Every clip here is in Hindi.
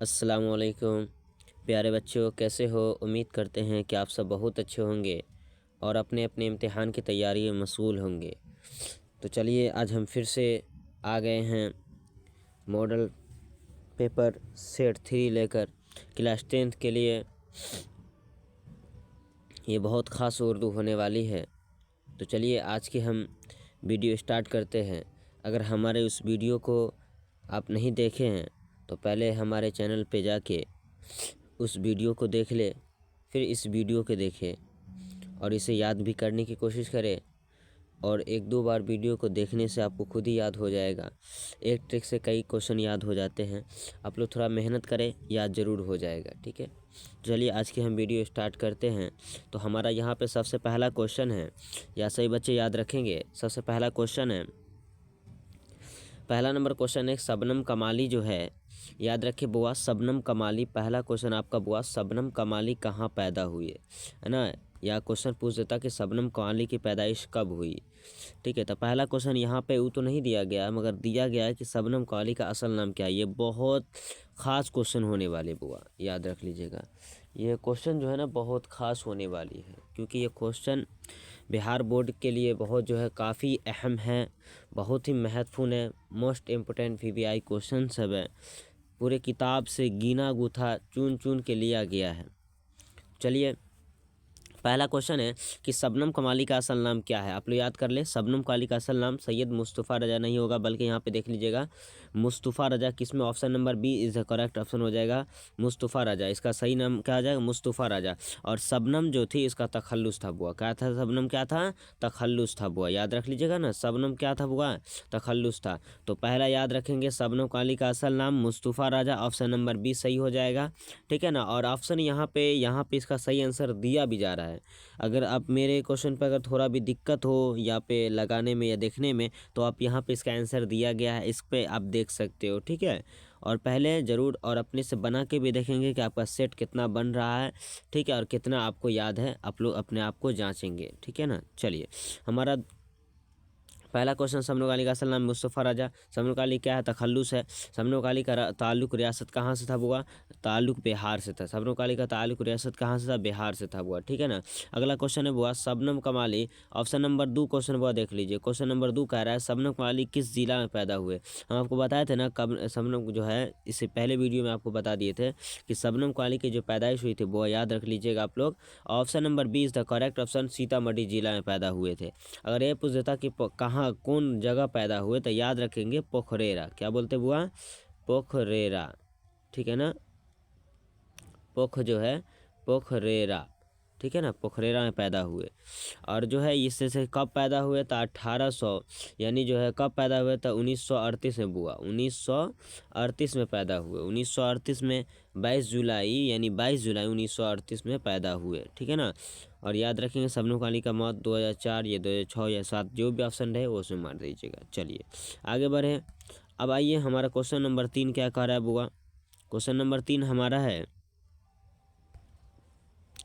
अस्सलामुअलैकुम प्यारे बच्चों, कैसे हो। उम्मीद करते हैं कि आप सब बहुत अच्छे होंगे और अपने अपने इम्तिहान की तैयारी में मशगूल होंगे। तो चलिए, आज हम फिर से आ गए हैं मॉडल पेपर सेट 3 लेकर क्लास 10th के लिए। ये बहुत ख़ास उर्दू होने वाली है। तो चलिए, आज की हम वीडियो स्टार्ट करते हैं। अगर हमारे उस वीडियो को आप नहीं देखे हैं तो पहले हमारे चैनल पे जाके उस वीडियो को देख ले, फिर इस वीडियो को देखें और इसे याद भी करने की कोशिश करें। और 1-2 बार वीडियो को देखने से आपको खुद ही याद हो जाएगा। एक ट्रिक से कई क्वेश्चन याद हो जाते हैं। आप लोग थोड़ा मेहनत करें, याद ज़रूर हो जाएगा। ठीक है, चलिए आज की हम वीडियो स्टार्ट करते हैं। तो हमारा यहाँ पे सबसे पहला क्वेश्चन है, या सही बच्चे याद रखेंगे। सबसे पहला क्वेश्चन है, पहला नंबर क्वेश्चन है शबनम कमाली जो है, याद रखिए बुआ, शबनम कमाली। पहला क्वेश्चन आपका बुआ, शबनम कमाली कहाँ पैदा हुई है ना। या क्वेश्चन पूछ देता कि शबनम कमाली की पैदाइश कब हुई। ठीक है, तो पहला क्वेश्चन यहाँ पे वो तो नहीं दिया गया है, मगर दिया गया है कि शबनम कमाली का असल नाम क्या है। ये बहुत ख़ास क्वेश्चन होने वाले बुआ, याद रख लीजिएगा। ये क्वेश्चन जो है ना बहुत ख़ास होने वाली है, क्योंकि ये क्वेश्चन बिहार बोर्ड के लिए बहुत जो है काफ़ी अहम है, बहुत ही महत्वपूर्ण है। मोस्ट इम्पोर्टेंट VVI क्वेश्चन सब है, पूरे किताब से गिना गुथा चुन चुन के लिया गया है। चलिए, पहला क्वेश्चन है कि शबनम कमाली का असल नाम क्या है। आप लोग याद कर ले, शबनम कमाली का असल नाम सैयद मुस्तफ़ा रजा नहीं होगा, बल्कि यहाँ पे देख लीजिएगा मुस्तफ़ा रजा। किसमें? Option number B is the correct option हो जाएगा, मुस्तफ़ा रजा। इसका सही नाम क्या आ जाएगा? मुस्तफ़ा रजा। और शबनम जो थी इसका तखल्लुस था बुआ। क्या था? शबनम क्या था? तखल्लुस था बुआ, याद रख लीजिएगा ना। शबनम क्या था बुआ? तखल्लुस था। तो पहला याद रखेंगे, शबनम कमाली का असल नाम मुस्तफ़ा रजा। ऑप्शन नंबर बी सही हो जाएगा। ठीक है ना। और ऑप्शन यहाँ पे इसका सही आंसर दिया भी जा रहा है। अगर आप मेरे क्वेश्चन पर अगर थोड़ा भी दिक्कत हो यहाँ पे लगाने में या देखने में, तो आप यहाँ पे इसका आंसर दिया गया है, इस पे आप देख सकते हो। ठीक है, और पहले ज़रूर और अपने से बना के भी देखेंगे कि आपका सेट कितना बन रहा है। ठीक है, और कितना आपको याद है, आप लोग अपने आप को जाँचेंगे। ठीक है ना। चलिए, हमारा पहला क्वेश्चन, शबनम कमाली का असल नाम मुस्तफ़ा रजा। शबनम कमाली क्या है? तखल्लुस है। शबनम कमाली का ताल्लुक रियासत कहाँ से था बुआ? ताल्लुक बिहार से था। शबनम कमाली का ताल्लुक रियासत कहाँ से था? बिहार से था बुआ। ठीक है ना। अगला क्वेश्चन है बुआ, शबनम कमाली। ऑप्शन नंबर 2 क्वेश्चन बुआ देख लीजिए। क्वेश्चन नंबर 2 कह रहा है शबनम कमाली किस जिला में पैदा हुए। हम आपको बताए थे ना, कब शबनम जो है, इससे पहले वीडियो में आपको बता दिए थे कि शबनम कमाली की जो पैदाइश हुई थी बुआ, याद रख लीजिएगा आप लोग। Option number B is the correct option, Sitamarhi जिला में पैदा हुए थे। अगर ये पूछ देता कि कहाँ कौन जगह पैदा हुए, तो याद रखेंगे पोखरेरा। क्या बोलते बुआ? पोखरेरा। ठीक है ना, पोख जो है पोखरेरा। ठीक है ना, पोखरेरा में पैदा हुए। और जो है इससे से कब पैदा हुए? तो 1800, यानी जो है कब पैदा हुए? तो 1938 में बुआ, 1938 में पैदा हुए। 1938 में 22 जुलाई, यानी 22 जुलाई 1938 में पैदा हुए। ठीक है ना। और याद रखेंगे शबनम कमाली का मौत 2004 या 2006 या 7, जो भी ऑप्शन रहे वो उसमें मार दीजिएगा। चलिए आगे बढ़े। अब आइए, हमारा क्वेश्चन नंबर 3 क्या कह रहा है बुआ। क्वेश्चन नंबर 3 हमारा है,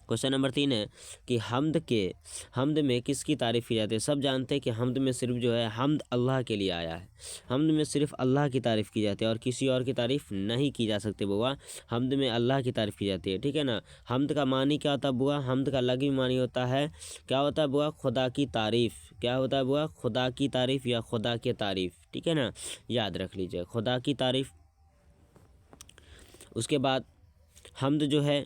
क्वेश्चन नंबर 3 है कि हमद में किसकी तारीफ़ की जाती है। सब जानते हैं कि हमद में सिर्फ जो है हमद अल्लाह के लिए आया है। हमद में सिर्फ अल्लाह की तारीफ़ की जाती है और किसी और की तारीफ़ नहीं की जा सकती बुआ। हमद में अल्लाह की तारीफ़ की जाती है। ठीक है ना। हमद का मानी क्या होता है बुआ? हमद का लगी मानी होता है, क्या होता है बुआ? खुदा की तारीफ़। क्या होता है बुआ? खुदा की तारीफ़ या खुदा की तारीफ़। ठीक है ना, याद रख लीजिए, खुदा की तारीफ़। उसके बाद हमद जो है,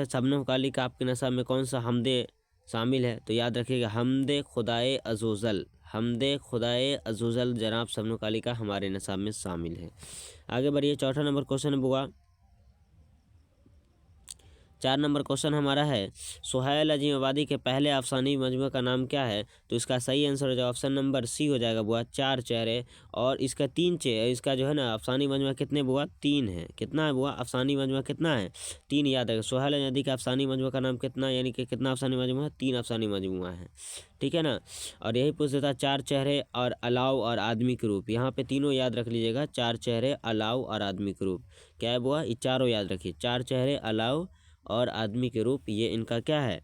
शबनम कमाली का आपके नसाब में कौन सा हमदे शामिल है? तो याद रखिएगा, हमदे खुदाए अज़ोज़ल। हमदे खुदाए अज़ोज़ल जनाब शबनम कमाली का हमारे नसाब में शामिल है। आगे बढ़िए, चौथा नंबर क्वेश्चन है बुआ। 4 नंबर क्वेश्चन हमारा है, सुहैल अजीम आबादी के पहले अफसानी मजमू का नाम क्या है? तो इसका सही आंसर हो जाएगा ऑप्शन नंबर सी हो जाएगा बुआ, 4 चेहरे। और इसका 3 चेहरे, इसका जो है ना अफसानी मजमू कितने बुआ? 3 है। कितना है बुआ? अफसानी मजमू कितना है? 3। याद रखेगा, सुहैल अजीम का अफसानी मजमू का नाम कितना, यानी कि कितना अफसानी मजमू है? 3 अफसानी मजमू है। ठीक है ना। और यही पूछ देता 4 चेहरे और अलाव और आदमी के रूप। यहाँ पे तीनों याद रख लीजिएगा, 4 चेहरे, अलाव और आदमी के रूप। क्या है बुआ? ये चारों याद रखिए, 4 चेहरे, अलाव और आदमी के रूप, ये इनका क्या है?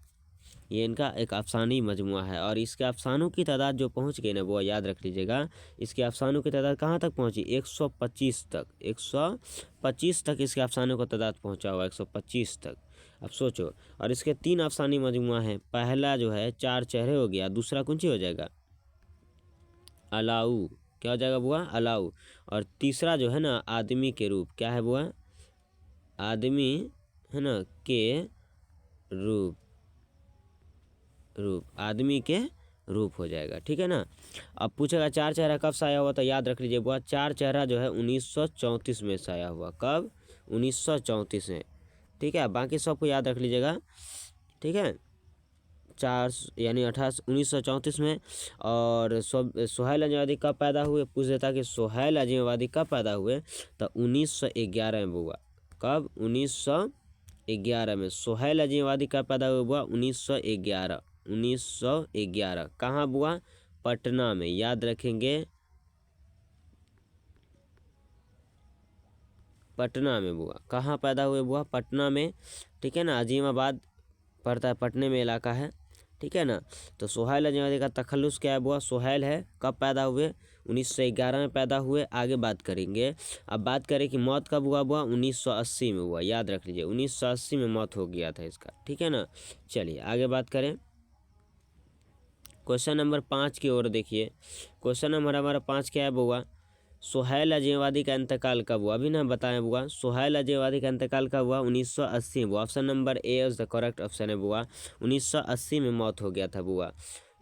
ये इनका एक अफसानी मजमुआ है। और इसके अफसानों की तादाद जो पहुंच गई ना वो याद रख लीजिएगा, इसके अफसानों की तादाद कहाँ तक पहुंची, 125 तक, 125 तक इसके अफसानों का तादाद पहुंचा हुआ, 125 तक। अब सोचो। और इसके 3 अफसानी मजमुआ हैं। पहला जो है 4 चेहरे हो गया, दूसरा कौन सी हो जाएगा, अलाऊ, क्या हो जाएगा बुआ, अलाऊ। और तीसरा जो है ना आदमी के रूप, क्या है बुआ, आदमी है ना के रूप, आदमी के रूप हो जाएगा, ठीक है ना। अब पूछेगा 4 चेहरा कब साया हुआ, तो याद रख लीजिए बुआ 4 चेहरा जो है 1934 में साया हुआ, कब, 1934 में, ठीक है। बाकी सबको याद रख लीजिएगा, ठीक है। 4 यानी 1934 में। और सोहेल अजमेवादी कब पैदा हुए, पूछ देता कि सोहेल अजमेवादी कब पैदा हुए, तो 1911 में बुआ, कब, 1911 में। सोहेल अजमेवादी कब पैदा हुए बुआ, 1911, 1911। कहाँ बुआ, पटना में, याद रखेंगे, पटना में बुआ। कहाँ पैदा हुए बुआ, पटना में, ठीक है ना। अजीमाबाद पड़ता है, पटने में इलाका है, ठीक है ना। तो सोहेल अजमेवादी का तखल्लुस क्या है बुआ, सोहेल है। कब पैदा हुए, 1911 में पैदा हुए। आगे बात करेंगे। अब बात करें कि मौत कब हुआ बुआ, 1980 में हुआ, याद रख लीजिए 1980 में मौत हो गया था इसका, ठीक है ना। चलिए आगे बात करें। क्वेश्चन नंबर 5 की ओर देखिए। क्वेश्चन नंबर हमारा 5 क्या है बुआ, सोहेल अजमेवादी का इंतकाल कब हुआ, अभी ना बताएं बुआ। सोहेल अजमेवादी का इंतकाल कब हुआ, 1980 में। Option number A is the correct option है बुआ, 1980 में मौत हो गया था बुआ।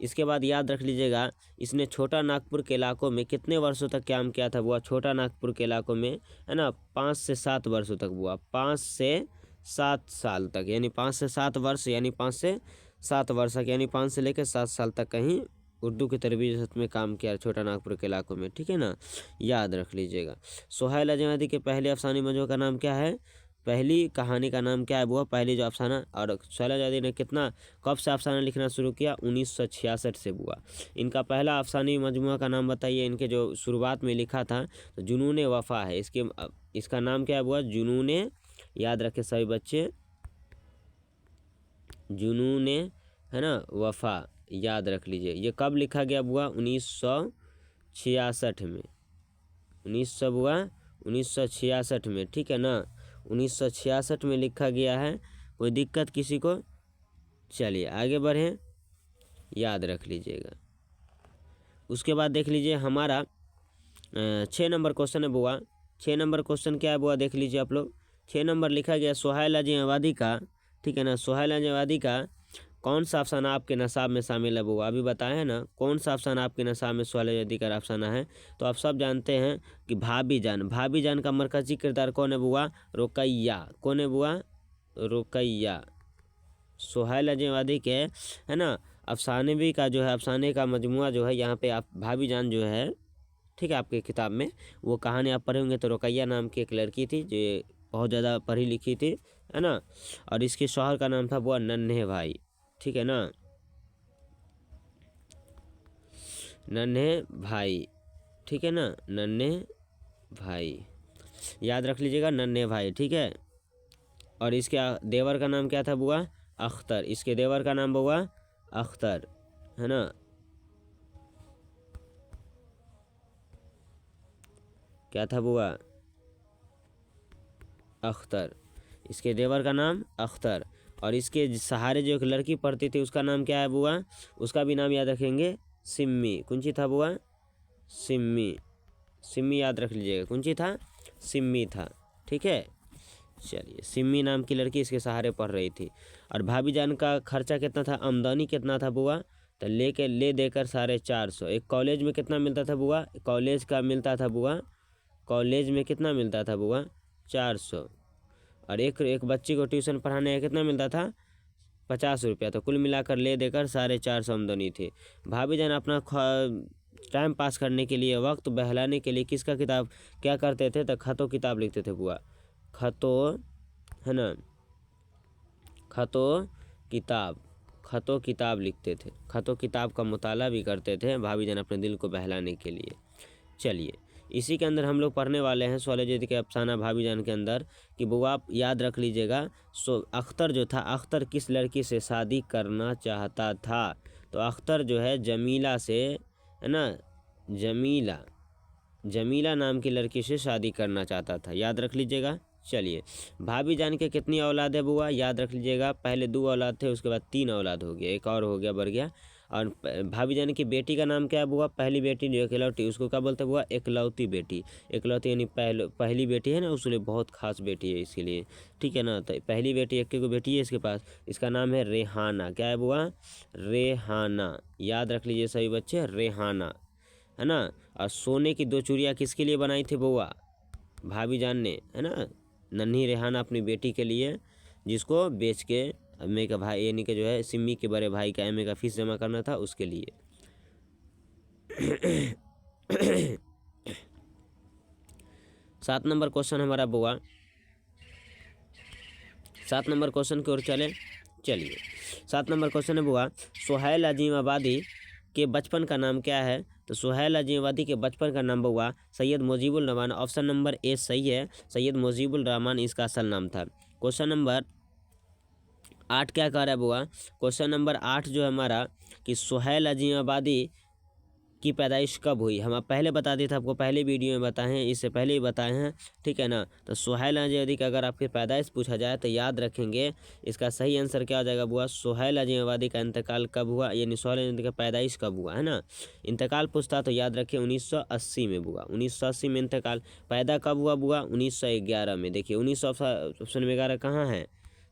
इसके बाद याद रख लीजिएगा, इसने छोटा नागपुर के इलाकों में कितने वर्षों तक काम किया था बुआ, छोटा नागपुर के इलाकों में, है ना, 5 से 7 वर्षों तक बुआ, 5 से 7 साल तक, यानी 5 से 7 वर्ष, यानी 5 से 7 वर्ष तक, यानी 5 से लेकर 7 साल तक कहीं उर्दू की तरबियत में काम किया छोटा नागपुर के इलाकों में, ठीक है ना, याद रख लीजिएगा। सोहेल अजमेवादी के पहले अफसानी मजमू का नाम क्या है, पहली कहानी का नाम क्या है वो, पहली जो अफसाना। और सोहेल अजमेवादी ने कितना, कब से अफसाना लिखना शुरू किया, 1966 से बुआ। इनका पहला अफसानी मजमुआ का नाम बताइए, इनके जो शुरुआत में लिखा था, तो जुनून वफ़ा है। इसका नाम क्या है बुआ, जुनून, याद रखे सभी बच्चे, जुनून, है ना, वफ़ा, याद रख लीजिए। ये कब लिखा गया बुआ, 1966 में, 1966 में, ठीक है ना, 1966 में लिखा गया है। कोई दिक्कत किसी को, चलिए आगे बढ़ें, याद रख लीजिएगा। उसके बाद देख लीजिए हमारा 6 नंबर क्वेश्चन है बुआ। 6 नंबर क्वेश्चन क्या है बुआ, देख लीजिए आप लोग। 6 नंबर लिखा गया सोहेल अजमेवादी का, ठीक है ना, सोहेल अजमेवादी का कौन सा अफसाना आपके नसाब में शामिल है बुआ, अभी बताए हैं ना, कौन सा अफसाना आपके नसाब में सोहेल अजमेवादी का अफसाना है। तो आप सब जानते हैं कि भाभी जान, भाभी जान का मरकजी किरदार कौन है बुआ, रुकैया, कौन है बुआ, रुकैया। सोहेल अजमेवादी के, है ना, अफसाने भी का जो है, अफसाने का मजमुआ जो है, यहाँ पे आप भाभी जान जो है, ठीक है, आपके किताब में वो कहानी आप पढ़े होंगे। तो रुकैया नाम की एक लड़की थी जो बहुत ज़्यादा पढ़ी लिखी थी, है ना। और इसके शौहर का नाम था बुआ नन्हे भाई, ठीक है ना, नन्हे भाई, ठीक है ना, नन्हे भाई, याद रख लीजिएगा, नन्हे भाई, ठीक है। और इसके देवर का नाम क्या था बुआ, अख्तर। इसके देवर का नाम बुआ अख्तर, है ना, क्या था बुआ, अख्तर। इसके देवर का नाम अख्तर। और इसके सहारे जो एक लड़की पढ़ती थी उसका नाम क्या है बुआ, उसका भी नाम याद रखेंगे, सिम्मी। कुंची था बुआ, सिम्मी, सिम्मी याद रख लीजिएगा, कुंची था, सिम्मी था, ठीक है। चलिए, सिम्मी नाम की लड़की इसके सहारे पढ़ रही थी। और भाभी जान का खर्चा कितना था, आमदनी कितना था बुआ, तो ले देकर 450। एक कॉलेज में कितना मिलता था बुआ, कॉलेज का मिलता था बुआ, कॉलेज में कितना मिलता था बुआ, 400। और एक बच्ची को ट्यूशन पढ़ाने का कितना मिलता था, 50 रुपया। तो कुल मिलाकर ले देकर 450 आमदनी थी। भाभी जान अपना टाइम पास करने के लिए, वक्त बहलाने के लिए किसका किताब क्या करते थे, तो खतों किताब लिखते थे बुआ, खतों, है ना, खतों किताब, खतों किताब लिखते थे, खतों किताब का मुताला भी करते थे भाभी जान अपने दिल को बहलाने के लिए। चलिए इसी के अंदर हम लोग पढ़ने वाले हैं सौलह के अफसाना भाभीजान के अंदर कि बुआ आप याद रख लीजिएगा। अख्तर जो था, अख्तर किस लड़की से शादी करना चाहता था? तो अख्तर जो है जमीला से, है ना, जमीला नाम की लड़की से शादी करना चाहता था, याद रख लीजिएगा। चलिए, भाभीजान के कितनी औलाद है बुआ? याद रख लीजिएगा, पहले 2 औलाद थे, उसके बाद 3 औलाद हो गया, एक और हो गया, बढ़ गया। और भाभीजान की बेटी का नाम क्या है बुआ? पहली बेटी जो इकलौती, उसको क्या बोलते हैं बुआ? इकलौती बेटी। इकलौती यानी पहली बेटी है ना, उसके बहुत खास बेटी है इसके ठीक है ना। तो पहली बेटी, एक को बेटी है इसके पास, इसका नाम है रेहाना। क्या है बुआ? रेहाना, याद रख लीजिए सभी बच्चे, रेहाना, है ना। और सोने की 2 चूड़ियाँ किसके लिए बनाई थी बुआ? भाभीजान ने, है ना, नन्ही रेहाना अपनी बेटी के लिए, जिसको बेच के एमए का भाई यानी कि जो है सिम्मी के बड़े भाई का एमए का फीस जमा करना था, उसके लिए। 7 नंबर क्वेश्चन हमारा बुआ, 7 नंबर क्वेश्चन की ओर चलिए 7 नंबर क्वेश्चन है बुआ, सुहैल अजीम आबादी के बचपन का नाम क्या है? तो सुहैल अजीम आबादी के बचपन का नाम बुआ Syed Mujibur Rahman. Option number A सही है, सैयद मुजीबुर रहमान इसका असल नाम था। क्वेश्चन नंबर 8 क्या कह रहा है बुआ? क्वेश्चन नंबर 8 जो है हमारा कि सुहैल अजीम आबादी की पैदाइश कब हुई? हम पहले बता दिए थे आपको, पहले वीडियो में बताए हैं, इससे पहले ही बताए हैं, ठीक है ना। तो सुहैल अजीम आबादी का अगर आपकी पैदाइश पूछा जाए तो याद रखेंगे, इसका सही आंसर क्या हो जाएगा बुआ? सुहैल अजीम आबादी का इंतकाल कब हुआ, यानी सुहैल अजीम आबादी का पैदाइश कब हुआ, है ना। इंतकाल पूछता तो याद रखिए 1980 में बुआ, 1980 में इंतकाल। पैदा कब हुआ बुआ? 1911 में। देखिए 1911 कहाँ है,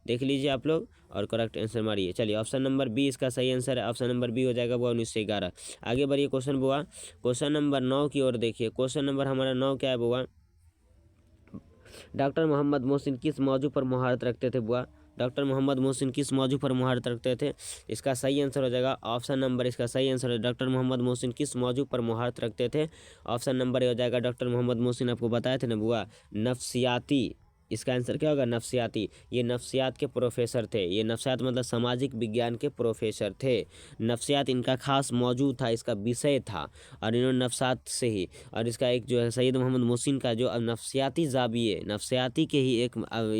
देख लीजिए आप लोग और करेक्ट आंसर मारिए। चलिए, ऑप्शन नंबर बी इसका सही आंसर है, ऑप्शन नंबर बी हो जाएगा बुआ 1911। आगे बढ़िए क्वेश्चन बुआ, क्वेश्चन नंबर 9 की ओर देखिए। क्वेश्चन नंबर हमारा 9 क्या है बुआ? डॉक्टर मोहम्मद मोहसिन किस मौजू पर मुहारत रखते थे बुआ? डॉक्टर मोहम्मद मोहसिन किस मौजू पर मुहारत रखते थे? इसका सही आंसर हो जाएगा ऑप्शन नंबर, इसका सही आंसर है डॉक्टर मोहम्मद मोहसिन किस मौजू पर मुहारत रखते थे? ऑप्शन नंबर ए हो जाएगा, डॉक्टर मोहम्मद मोहसिन आपको बताए थे ना बुआ, नफ्सियाती। इसका आंसर क्या होगा? नफ्सियाती। ये नफ्सियात के प्रोफेसर थे, ये नफ्सियात मतलब सामाजिक विज्ञान के प्रोफेसर थे। नफ्सियात इनका खास मौजूद था, इसका विषय था, और इन्होंने नफ्सियात से ही, और इसका एक जो है सैयद मोहम्मद मोहसिन का जो नफ्सियाती जाविये, नफ्सियाती के ही एक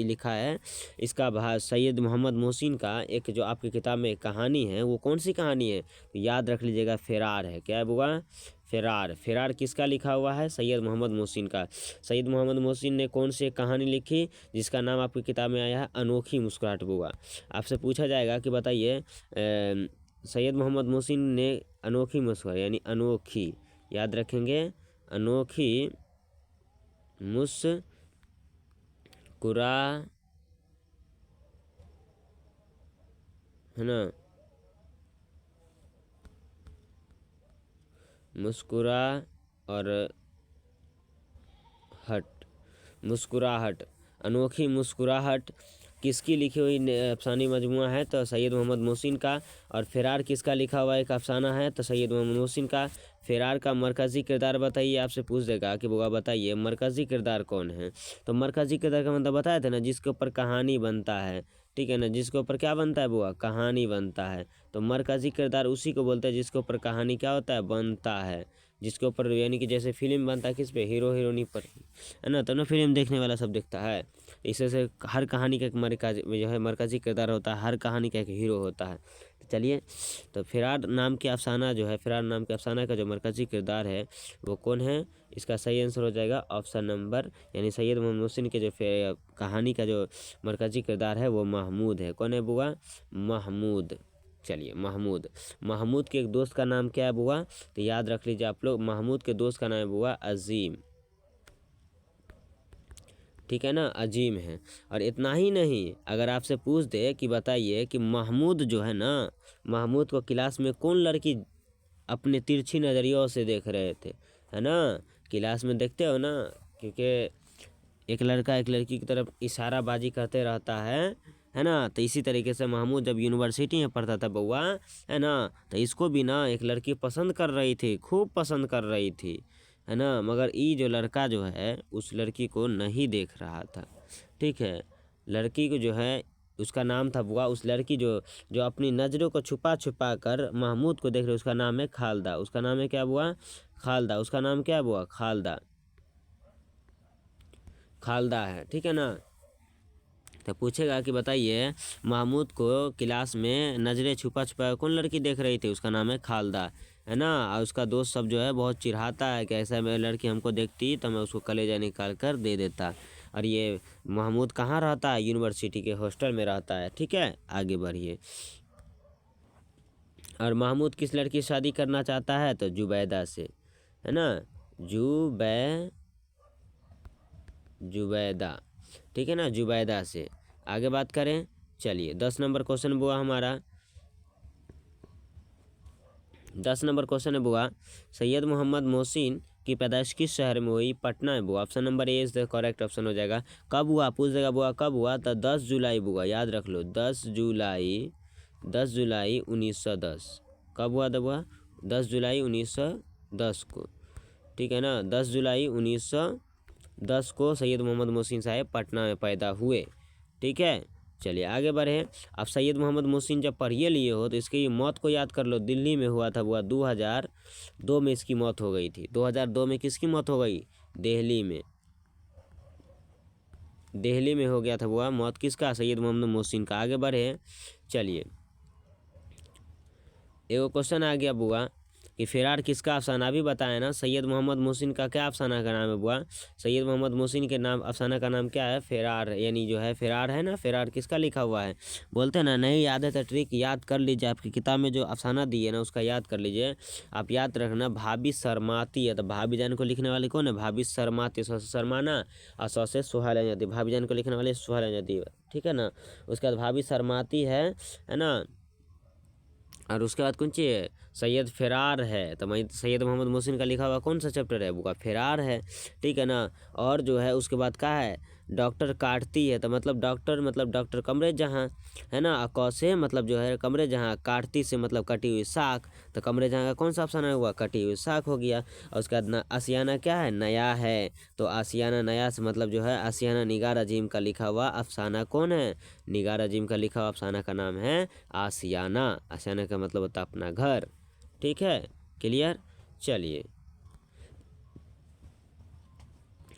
लिखा है इसका सैयद मोहम्मद मोहसिन का एक जो आपकी किताब में कहानी है, वो कौन सी कहानी है? तो याद रख लीजिएगा, फ़िरार है। क्या है बुआ? फ़िरार। फ़िरार किसका लिखा हुआ है? सैयद मोहम्मद मोहसिन का। सैयद मोहम्मद मोहसिन ने कौन सी कहानी लिखी जिसका नाम आपकी किताब में आया है? अनोखी मुस्कुराहट बुआ। आपसे पूछा जाएगा कि बताइए सैयद मोहम्मद मोहसिन ने अनोखी मुस्कुराहट यानी अनोखी, याद रखेंगे, अनोखी मुस्कुरा, है ना, मुस्कुरा और मुस्कुराहट, अनोखी मुस्कुराहट किसकी लिखी हुई अफसानी मजमुआ है? तो सैयद मोहम्मद मोहसिन का। और फ़िरार किसका लिखा हुआ एक अफसाना है? तो सैयद मोहम्मद मोहसिन का। फ़िरार का मरकज़ी किरदार बताइए, आपसे पूछ देगा कि बुआ बताइए मरकज़ी किरदार कौन है? तो मरकज़ी किरदार का मतलब बताया था ना, जिसके ऊपर कहानी बनता है, ठीक है ना, जिसके ऊपर क्या बनता है बुआ? कहानी बनता है। तो मरकज़ी किरदार उसी को बोलते हैं जिसके ऊपर कहानी क्या होता है? बनता है, जिसके ऊपर यानी कि जैसे फिल्म बनता है किस पे? हीरो हीरोइनी पर, है ना। तो ना फिल्म देखने वाला सब देखता है, इसे से हर कहानी का एक जो है मरकज़ी किरदार होता है, हर कहानी का एक हीरो होता है। तो चलिए, तो फ़िरार नाम के अफसाना जो है, फ़िरार नाम के अफसाना का जो मरकज़ी किरदार है वो कौन है? इसका सही आंसर हो जाएगा ऑप्शन नंबर, यानी सैयद मोहम्मद मोहसिन के जो कहानी का जो मरकज़ी किरदार है वो महमूद है। कौन है बुआ? महमूद। चलिए, महमूद के एक दोस्त का नाम क्या है बुआ? तो याद रख लीजिए आप लोग, महमूद के दोस्त का नाम है बुआ अजीम, ठीक है ना, अजीम है। और इतना ही नहीं, अगर आपसे पूछ दे कि बताइए कि महमूद जो है ना, महमूद को क्लास में कौन लड़की अपने तिरछी नज़रियों से देख रहे थे, है ना, क्लास में देखते हो ना, क्योंकि एक लड़का एक लड़की की तरफ इशाराबाजी करते रहता है ना। तो इसी तरीके से महमूद जब यूनिवर्सिटी में पढ़ता था बउआ, है ना, तो इसको भी ना एक लड़की पसंद कर रही थी, खूब पसंद कर रही थी, है ना, मगर ये जो लड़का जो है उस लड़की को नहीं देख रहा था, ठीक है। लड़की को जो है उसका नाम था बुआ, उस लड़की जो जो अपनी नज़रों को छुपा छुपा कर महमूद को देख रही, उसका नाम है खालदा। उसका नाम है क्या बुआ? खालदा। उसका नाम क्या है बुआ? खालदा। खालदा है, ठीक है ना। तो पूछेगा कि बताइए महमूद को क्लास में नज़रें छुपा छुपा कौन लड़की देख रही थी, उसका नाम है खालदा, है ना। और उसका दोस्त सब जो है बहुत चिढ़ाता है कि ऐसा मेरी लड़की हमको देखती तो मैं उसको कलेजा निकाल कर दे देता। और ये महमूद कहाँ रहता है, यूनिवर्सिटी के हॉस्टल में रहता है, ठीक है। आगे बढ़िए। और महमूद किस लड़की से शादी करना चाहता है, तो जुबैदा से, है ना। जुबैदा, ठीक है ना, जुबैदा से। आगे बात करें, चलिए 10 नंबर क्वेश्चन हुआ हमारा। 10 नंबर क्वेश्चन है बुआ, सैयद मोहम्मद मोहसिन की पैदाइश किस शहर में हुई, पटना में बुआ। Option number A is the correct option हो जाएगा। कब हुआ पूछ देगा बुआ, कब हुआ, तो 10 जुलाई बुआ, याद रख लो 10 जुलाई, 10 जुलाई 1910। कब हुआ था बुआ, 10 जुलाई 1910 को, ठीक है ना। 10 जुलाई 1910 को सैयद मोहम्मद मोहसिन साहब पटना में पैदा हुए, ठीक है। चलिए आगे बढ़े। अब सैयद मोहम्मद मोहसिन जब पढ़िए लिए हो तो इसकी मौत को याद कर लो। दिल्ली में हुआ था हुआ 2002 में इसकी मौत हो गई थी। 2002 में किसकी मौत हो गई, दिल्ली में, दिल्ली में हो गया था हुआ मौत किसका, सैयद मोहम्मद मोहसिन का। आगे बढ़े, चलिए एगो क्वेश्चन आ गया बुआ कि फ़िरार किसका अफसाना भी बताया ना। सैयद मोहम्मद मोहसिन का क्या अफसाना का नाम है बुआ, सैयद मोहम्मद मोहसिन के नाम अफसाना का नाम क्या है, फ़िरार, यानी जो है फ़िरार है ना, फ़िरार किसका लिखा हुआ है। बोलते हैं ना नहीं याद है तो ट्रिक याद कर लीजिए, आपकी किताब में जो अफसाना दी है ना उसका याद कर लीजिए। आप याद रखना भाभी शर्माती है, तो भाभी जान को लिखने वाले कौन है, भाभी शर्माती, सौ से शर्माना और सौ से सुहाना जाती, भाभी जान को लिखने वाले सुहाना जाती है, ठीक है ना। उसके बाद भाभी शर्माती है ना। और उसके बाद कौन सी है, सैयद फ़िरार है। तो मैं सैयद मोहम्मद मोहसिन का लिखा हुआ कौन सा चैप्टर है, वो का फ़िरार है, ठीक है ना। और जो है उसके बाद क्या है, डॉक्टर काटती है, तो मतलब डॉक्टर कमरे जहाँ, है ना। कौसे मतलब जो है कमरे जहाँ, काटती से मतलब कटी हुई साख, तो कमरे जहाँ का कौन सा अफसाना हुआ, कटी हुई साख हो गया। और उसके बाद आसियाना क्या है, नया है, तो आसियाना नया से मतलब जो है आसियाना निगार अजीम का लिखा हुआ अफसाना कौन है, निगार अजीम का लिखा हुआ अफसाना का नाम है आसियाना। आसियाना का मतलब होता है अपना घर, ठीक है, क्लियर। चलिए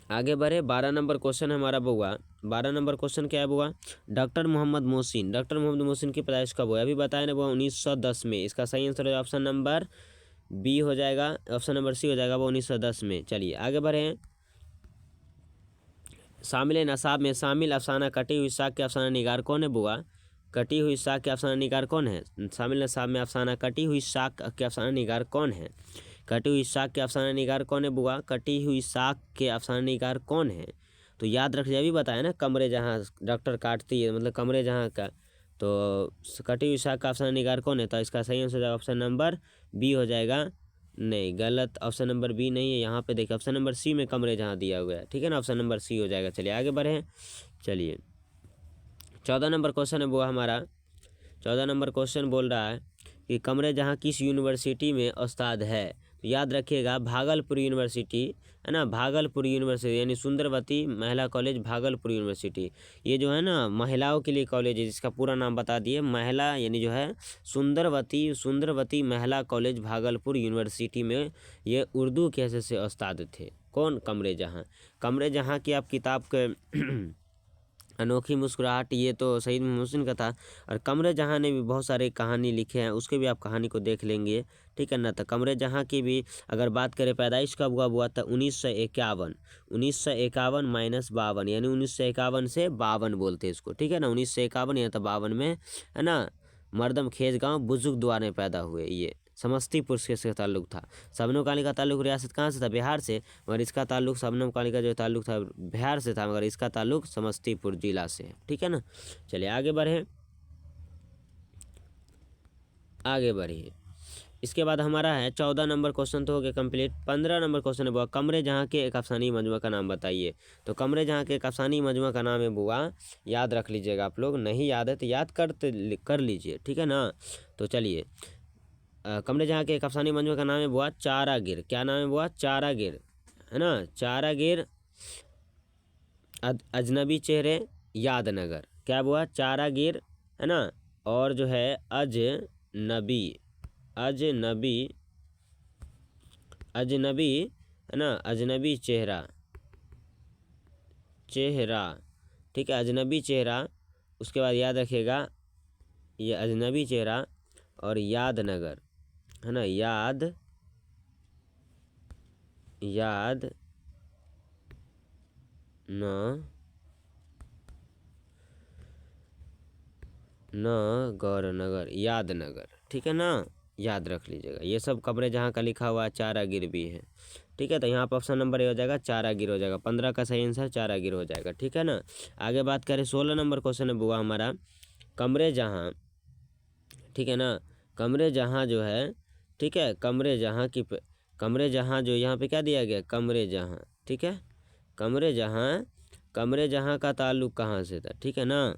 आगे बढ़े। 12 नंबर क्वेश्चन है हमारा बुआ। 12 नंबर क्वेश्चन क्या है बुआ, डॉक्टर मोहम्मद मोहसिन की पैदाइश कब हुआ, अभी बताया ना बुआ 1910 में। इसका सही आंसर है ऑप्शन नंबर बी हो जाएगा, ऑप्शन नंबर सी हो जाएगा वो 1910 में। चलिए आगे बढ़े। शामिल नसाब में शामिल अफसाना कटी हुई साख के अफसाना निगार कौन है बुआ, कटी हुई साख के अफसाना निगार कौन है, शामिल नसाब में अफसाना कटी हुई साख के अफसाना निगार कौन है, कटी हुई साख के अफसाना निगार कौन है बुआ, कटी हुई साख के अफसाना निगार कौन है। तो याद रख भी बताया ना, कमरे जहाँ डॉक्टर काटती है मतलब कमरे जहाँ का, तो कटी हुई साख का अफसाना निगार कौन है, तो इसका सही आंसर ऑप्शन नंबर बी हो जाएगा। नहीं गलत, ऑप्शन नंबर बी नहीं है, यहाँ पे देखिए ऑप्शन नंबर सी में कमरे जहाँ दिया हुआ है, ठीक है ना, ऑप्शन नंबर सी हो जाएगा। चलिए आगे बढ़े। चलिए 14 नंबर क्वेश्चन है वो हमारा। 14 नंबर क्वेश्चन बोल रहा है कि कमरे जहाँ किस यूनिवर्सिटी में उस्ताद है, तो याद रखिएगा भागलपुर यूनिवर्सिटी, है ना, भागलपुर यूनिवर्सिटी यानी सुंदरवती महिला कॉलेज भागलपुर यूनिवर्सिटी। ये जो है ना महिलाओं के लिए कॉलेज है, जिसका पूरा नाम बता दिए, महिला यानी जो है सुंदरवती महिला कॉलेज भागलपुर यूनिवर्सिटी में ये उर्दू के हिस्से से उस्ताद थे। कौन, कमरे जहाँ की आप किताब के अनोखी मुस्कुराहट, ये तो सईद मोहसिन का था। और कमरे जहाँ ने भी बहुत सारे कहानी लिखे हैं, उसके भी आप कहानी को देख लेंगे, ठीक है ना। तो कमरे जहाँ की भी अगर बात करें पैदाइश कब हुआ था 1951, 1951 माइनस 52 यानी 1951 से 52 बोलते हैं इसको, ठीक है ना। 1951 या तो 52 में, है ना, मर्दम खेज गाँव बुजुर्ग द्वार में पैदा हुए। ये समस्तीपुर से इसका ताल्लुक था। शबनम काली का ताल्लुक रियासत कहाँ से था, बिहार से, मगर इसका ताल्लुक शबनम काली का जो ताल्लुक था बिहार से था, मगर इसका ताल्लुक समस्तीपुर जिला से है, ठीक है ना। चलिए आगे बढ़े, आगे बढ़िए। इसके बाद हमारा है 14 नंबर क्वेश्चन तो हो गया कंप्लीट। 15 नंबर क्वेश्चन है बुआ, कमरे जहाँ के एक अफसानी मजमा का नाम बताइए। तो कमरे जहाँ के एक अफसानी मजमा का नाम है बुआ, याद रख लीजिएगा आप लोग, नहीं याद है तो याद कर लीजिए, ठीक है ना। तो चलिए कमरे जहाँ के एक अफसानी मजमे का नाम है बुआ चारागिर। क्या नाम है बुआ, चारागिर, है ना, चारागिर। अजनबी चेहरे यादनगर, क्या बुआ, चारागिर, है ना। और जो है अजनबी, अजनबी, अजनबी, है ना, अजनबी चेहरा, चेहरा, ठीक है, अजनबी चेहरा। उसके बाद याद रखिएगा ये अजनबी चेहरा और याद नगर, है ना, याद न गौरनगर, याद नगर, ठीक है ना, याद रख लीजिएगा। ये सब कमरे जहाँ का लिखा हुआ चारागिर भी है, ठीक है। तो यहाँ पर ऑप्शन नंबर ए हो जाएगा, चारागिर हो जाएगा। 15 का सही आंसर चारागिर हो जाएगा, ठीक है ना। आगे बात करें 16 नंबर क्वेश्चन है बुआ हमारा, कमरे जहाँ, ठीक है ना, कमरे जहाँ जो है, ठीक है, कमरे जहाँ जो यहाँ पे क्या दिया गया, कमरे जहाँ, ठीक है, कमरे जहाँ का ताल्लुक कहाँ से था, ठीक है ना।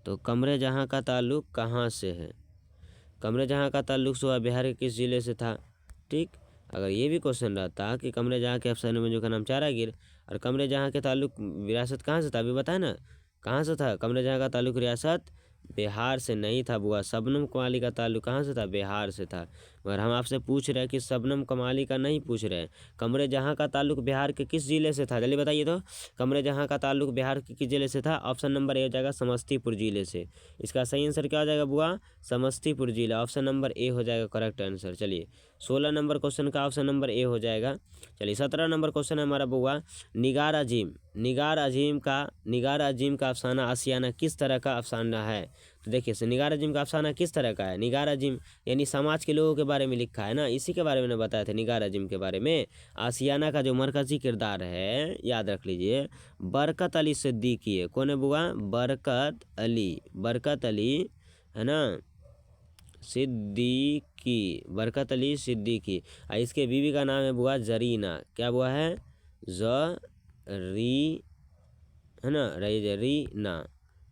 तो कमरे जहाँ का ताल्लुक कहाँ से है, कमरे जहाँ का ताल्लुक सुबह बिहार के किस ज़िले से था, ठीक। अगर ये भी क्वेश्चन रहता कि कमरे जहाँ के अफसाने मंजू का नाम चारागिर और कमरे जहाँ के ताल्लुक विरासत कहाँ से था, अभी बताए ना कहाँ से था, कमरे जहाँ का ताल्लुक रियासत बिहार से नहीं था बुआ। शबनम कमाली का ताल्लुक कहाँ से था, बिहार से था। मगर हम आपसे पूछ रहे हैं कि शबनम कमाली का नहीं पूछ रहे हैं, कमरे जहाँ का ताल्लुक बिहार के किस ज़िले से था, जल्दी बताइए। तो कमरे जहाँ का ताल्लुक बिहार के किस ज़िले से था, ऑप्शन नंबर ए हो जाएगा समस्तीपुर ज़िले से। इसका सही आंसर क्या हो जाएगा बुआ, समस्तीपुर जिला, ऑप्शन नंबर ए हो जाएगा करेक्ट आंसर। चलिए 16 नंबर क्वेश्चन का ऑप्शन नंबर ए हो जाएगा। चलिए 17 नंबर क्वेश्चन है हमारा बुआ, निगार अजीम का अफसाना आशियाना किस तरह का अफसाना है। तो देखिए निगार अजीम का अफसाना किस तरह का है, निगार अजीम यानी समाज के लोगों के बारे में लिखा है ना, इसी के बारे में बताया था निगार अजीम के बारे में। आशियाना का जो मरकजी किरदार है याद रख लीजिए बरकत अली सिद्दीकी है। कौन है बुआ, बरकत अली है ना सिद्दीकी, बरकत अली सिद्दीकी। और इसके बीवी का नाम है बुआ जरीना, क्या बुआ है, जरी, है ना, जरीना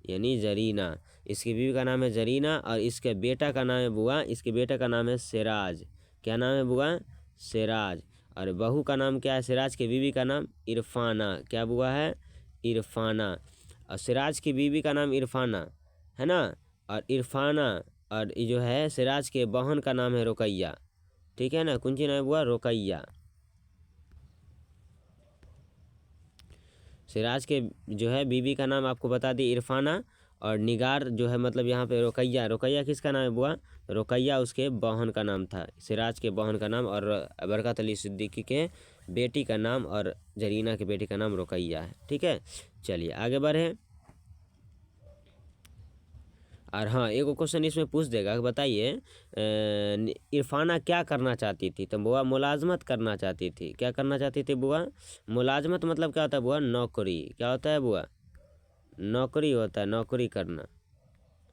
यानी जरीना। इसकी बीवी का नाम है जरीना और इसके बेटा का नाम है बुआ, इसके बेटे का नाम है सिराज। क्या नाम है बुआ, सिराज। और बहू का नाम क्या है, सिराज की बीवी का नाम इरफाना, क्या बुआ है, इरफाना। और सिराज की बीवी का नाम इरफाना है ना, और इरफाना और ये जो है सिराज के बहन का नाम है रुकैया, ठीक है ना, कौन सी नाम है बुआ, रुकैया। सिराज के जो है बीवी का नाम आपको बता दी इरफाना और निगार जो है मतलब यहाँ पे रुकैया, रुकैया किसका नाम है बुआ, रुकैया उसके बहन का नाम था, सिराज के बहन का नाम, और बरकत अली सिद्दीकी के बेटी का नाम और जरीना के बेटी का नाम रुकैया है, ठीक है। चलिए आगे बढ़े। और हाँ एक क्वेश्चन इसमें पूछ देगा, बताइए इरफाना क्या करना चाहती थी, तो बुआ मुलाजमत करना चाहती थी। क्या करना चाहती थी बुआ, मुलाजमत मतलब क्या होता है बुआ, नौकरी। क्या होता है बुआ, नौकरी होता है, नौकरी करना,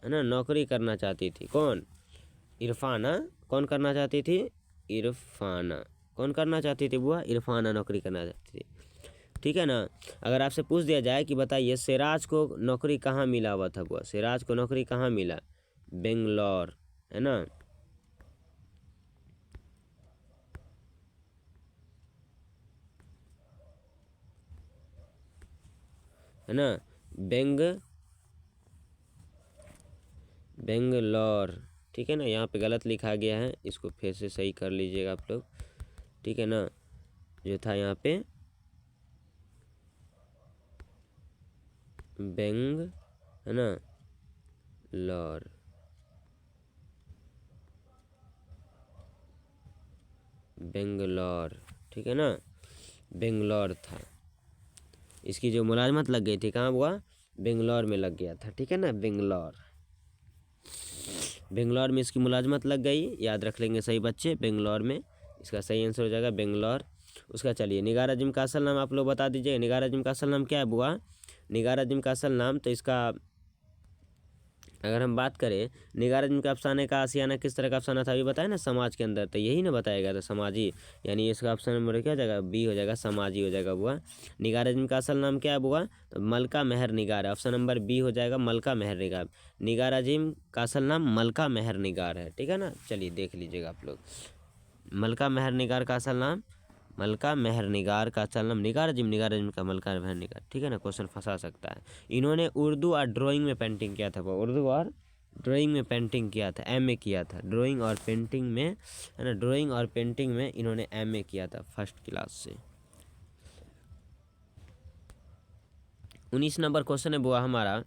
है ना, नौकरी करना चाहती थी। कौन, इरफाना। कौन करना चाहती थी, इरफाना। कौन करना चाहती थी बुआ, इरफाना नौकरी करना चाहती थी, ठीक है ना। अगर आपसे पूछ दिया जाए कि बताइए सिराज को नौकरी कहाँ मिला हुआ था बुआ, सिराज को नौकरी कहाँ मिला, बेंगलोर, है ना, है ना, बेंगलोर, ठीक है ना। यहाँ पे गलत लिखा गया है, इसको फिर से सही कर लीजिएगा आप लोग, ठीक है ना। जो था यहाँ पे है ना लॉर, बेंगलोर, ठीक है ना, बेंगलोर था। इसकी जो मुलाजमत लग गई थी कहाँ हुआ, बेंगलोर में लग गया था, ठीक है ना, बेंगलोर में इसकी मुलाजमत लग गई, याद रख लेंगे सही बच्चे, बेंगलोर में इसका सही आंसर हो जाएगा बेंगलोर। उसका चलिए निगार अजीम का असल नाम आप लोग बता दीजिए, निगार अजीम का असल नाम क्या है बुआ, निगार अजीम का असल नाम, तो इसका अगर हम बात करें निगार अजीम के अफसाने का आशियाना किस तरह का अफसाना था, अभी बताया ना समाज के अंदर, तो यही ना बताएगा, तो समाजी, यानी इसका ऑप्शन नंबर क्या हो जाएगा, बी हो जाएगा, समाजी हो जाएगा बुआ। निगार अजीम का असल नाम क्या है बुआ, तो मलका मेहर निगार है, ऑप्शन नंबर बी हो जाएगा, मलका मेहर निगार। निगार अजीम का असल नाम मलका मेहर निगार है, ठीक है ना। चलिए देख लीजिएगा आप लोग, मलका मेहर निगार का असल नाम, मलका मेहर निगार का असल नाम निगार अजीम का मलका मेहर निगार, ठीक है ना, क्वेश्चन फंसा सकता है। इन्होंने उर्दू और ड्राइंग में पेंटिंग किया था, वो उर्दू और ड्राइंग में पेंटिंग किया था, एमए किया था ड्राइंग और पेंटिंग में, है ना, ड्राइंग और पेंटिंग में इन्होंने एमए किया था फर्स्ट क्लास से। 19 नंबर क्वेश्चन है बुआ हमारा।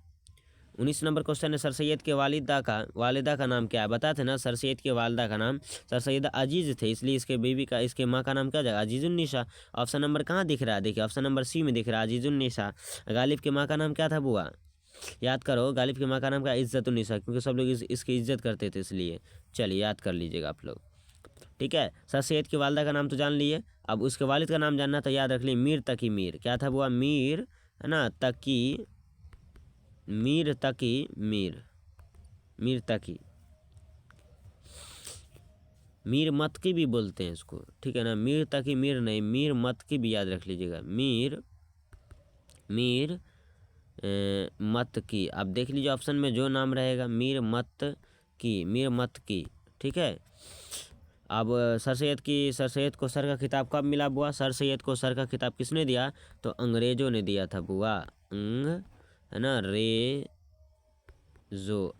19 नंबर क्वेश्चन है, सर सैयद के वालिदा का नाम क्या है? बताते ना, सर सैयद के वालिदा का नाम सर सैयद अजीज़ थे, इसलिए इसके माँ का नाम क्या जाएगा? अजीज़ुन्निसा। ऑप्शन नंबर कहाँ दिख रहा है? देखिए ऑप्शन नंबर सी में दिख रहा है, अजीज़ुन्निसा। गालिब के माँ का नाम क्या था बुआ? याद करो, गालिब की माँ का नाम क्या? इज़्ज़तुन्निसा, क्योंकि सब लोग इसकी इज्जत करते थे इसलिए। चलिए याद कर लीजिएगा आप लोग, ठीक है। सर सैयद की वालिदा का नाम तो जान लिए, अब उसके वालिद का नाम जानना तो याद रख लिए, मीर तकी मीर। क्या था बुआ? मीर, है ना, तकी मीर तकी मीर, मीर तकी, मीर मतकी भी बोलते हैं इसको, ठीक है ना। मीर तकी मीर नहीं, मीर मतकी भी याद रख लीजिएगा। मीर मतकी। आप देख लीजिए ऑप्शन में जो नाम रहेगा, मीर मतकी, ठीक है। अब सर सैयद को सर का खिताब कब मिला बुआ? सर सैयद को सर का खिताब किसने दिया? तो अंग्रेजों ने दिया था बुआ, है ना,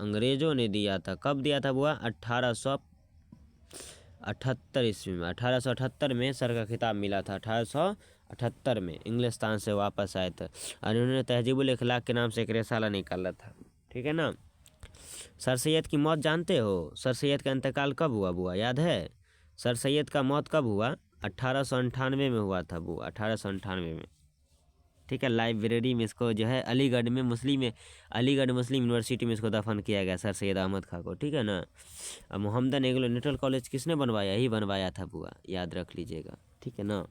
अंग्रेजों ने दिया था। कब दिया था बुआ? 1878 ईस्वी में। 1878 में सर का खिताब मिला था, 1878 में इंग्लिस्तान से वापस आए थे, और उन्होंने तहजीबुल इखलाक के नाम से एक रिसाला निकाला था, ठीक है ना। सर सैयद की मौत जानते हो? सर सैयद का इंतकाल कब हुआ बुआ, याद है? सर सैयद का मौत कब हुआ? 1898 में हुआ था बुआ, 1898 में, ठीक है। लाइब्रेरी में इसको जो है अलीगढ़ मुस्लिम यूनिवर्सिटी में इसको दफन किया गया, सर सैयद अहमद खां को, ठीक है ना। अब मोहम्मदन एग्लो नेशनल कॉलेज किसने बनवाया? ही बनवाया था बुआ, याद रख लीजिएगा, ठीक है ना।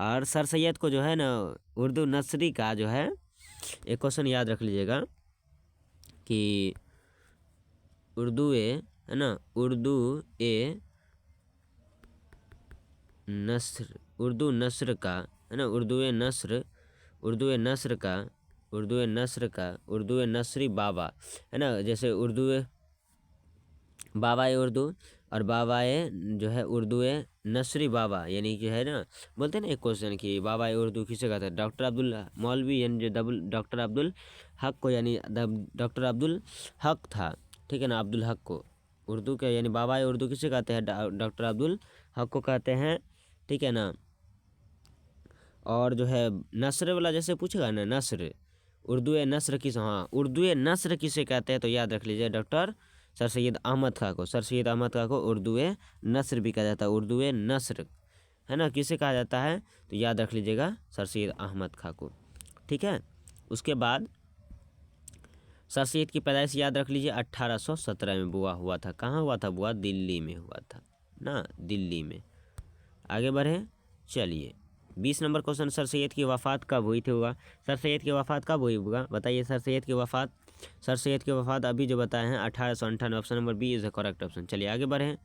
और सर सैयद को जो है ना उर्दू नसरी का जो है एक क्वेश्चन याद रख लीजिएगा कि उर्दू ए, है ना, उर्दू नस्र का, है ना, उर्दू नसरी बाबा, है ना। जैसे बाबा उर्दू और बाबा जो है उर्दू नसरी बाबा, यानी कि है ना, बोलते हैं ना एक क्वेश्चन कि बाबा उर्दू किसे कहते हैं? डॉक्टर अब्दुल मौलवी, यानी जो डॉक्टर अब्दुल हक को, यानी डॉक्टर अब्दुल हक था, ठीक है ना, अब्दुल हक को उर्दू के, यानी बाबा उर्दू किसे कहते हैं? डॉक्टर अब्दुल हक को कहते हैं, ठीक है ना। और जो है नस्र वाला जैसे पूछेगा ना, नस्र, उर्दू नस्र किस, हाँ, उर्दू नस्र किसे कहते हैं? तो याद रख लीजिए डॉक्टर सर सैयद अहमद खां को। सर सैयद अहमद खां को उर्दू नस्र भी कहा जाता है, उर्दू नस्र, है ना, किसे कहा जाता है? तो याद रख लीजिएगा सर सैयद अहमद खां को, ठीक है। उसके बाद सर सैयद की पैदाइश याद रख लीजिए 1817 में बुआ हुआ था। कहाँ हुआ था बुआ? दिल्ली में हुआ था ना, दिल्ली में। आगे बढ़े, चलिए 20 नंबर क्वेश्चन, सर सैयद की वफ़ात कब हुई थी होगा? सर सैयद की वफ़ात कब हुई होगा, बताइए। सर सैयद की वफ़ात अभी जो बताए हैं 1898, option number B is the correct option. चलिए आगे बढ़ें,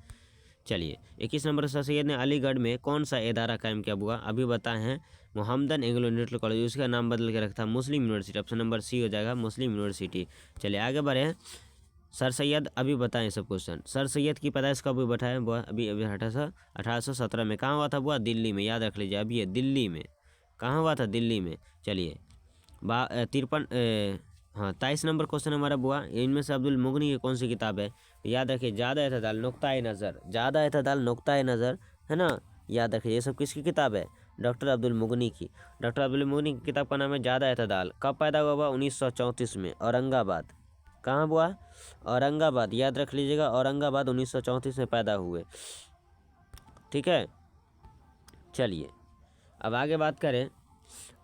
चलिए 21 नंबर, सर सैयद ने अलीगढ़ में कौन सा इदारा कायम किया हुआ? अभी बताए हैं मोहम्मदन एंग्लो नेशनल कॉलेज, उसका नाम बदल के रखा मुस्लिम यूनिवर्सिटी, ऑप्शन नंबर सी हो जाएगा मुस्लिम यूनिवर्सिटी। चलिए आगे बढ़ें, सर सैयद अभी बताएं सब क्वेश्चन। सर सैयद की पैदाइश कब हुई बताएं बुआ? अभी 1817 में। कहाँ हुआ था बुआ? दिल्ली में, याद रख लीजिए। अभी ये दिल्ली में, कहाँ हुआ था? दिल्ली में। चलिए 23 नंबर क्वेश्चन हमारा बुआ, इनमें से अब्दुल मुगनी की कौन सी किताब है? याद रखिए, ज़्यादा एतदाल नुक्ता-ए नज़र, है ना, याद रखिए। ये सब किसकी किताब है? डॉक्टर अब्दुल मुगनी की। डॉक्टर अब्दुल मुगनी की किताब का नाम है ज़्यादा एतदाल। कब पैदा हुआ? 1934 में, औरंगाबाद। कहाँ बुआ? औरंगाबाद, याद रख लीजिएगा, औरंगाबाद 1934 में पैदा हुए, ठीक है। चलिए अब आगे बात करें,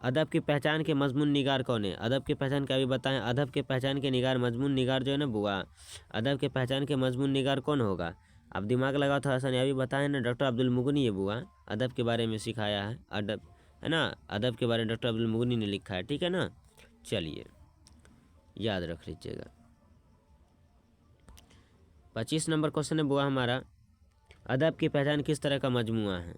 अदब की पहचान के मजमून निगार कौन है? अदब की पहचान क्या भी बताएं। अदब के पहचान के निगार, मजमून निगार जो है ना बुआ, अदब के पहचान के मजमून निगार कौन होगा? आप दिमाग लगाओ थोड़ा सा, अभी बताएं ना, डॉक्टर अब्दुल मुगनी है बुआ, अदब के बारे में सिखाया है, अदब, है ना, अदब के बारे में डॉक्टर अब्दुल मुगनी ने लिखा है, ठीक है ना। चलिए याद रख लीजिएगा। 25 नंबर क्वेश्चन है बुआ हमारा, अदब की पहचान किस तरह का मजमुआ है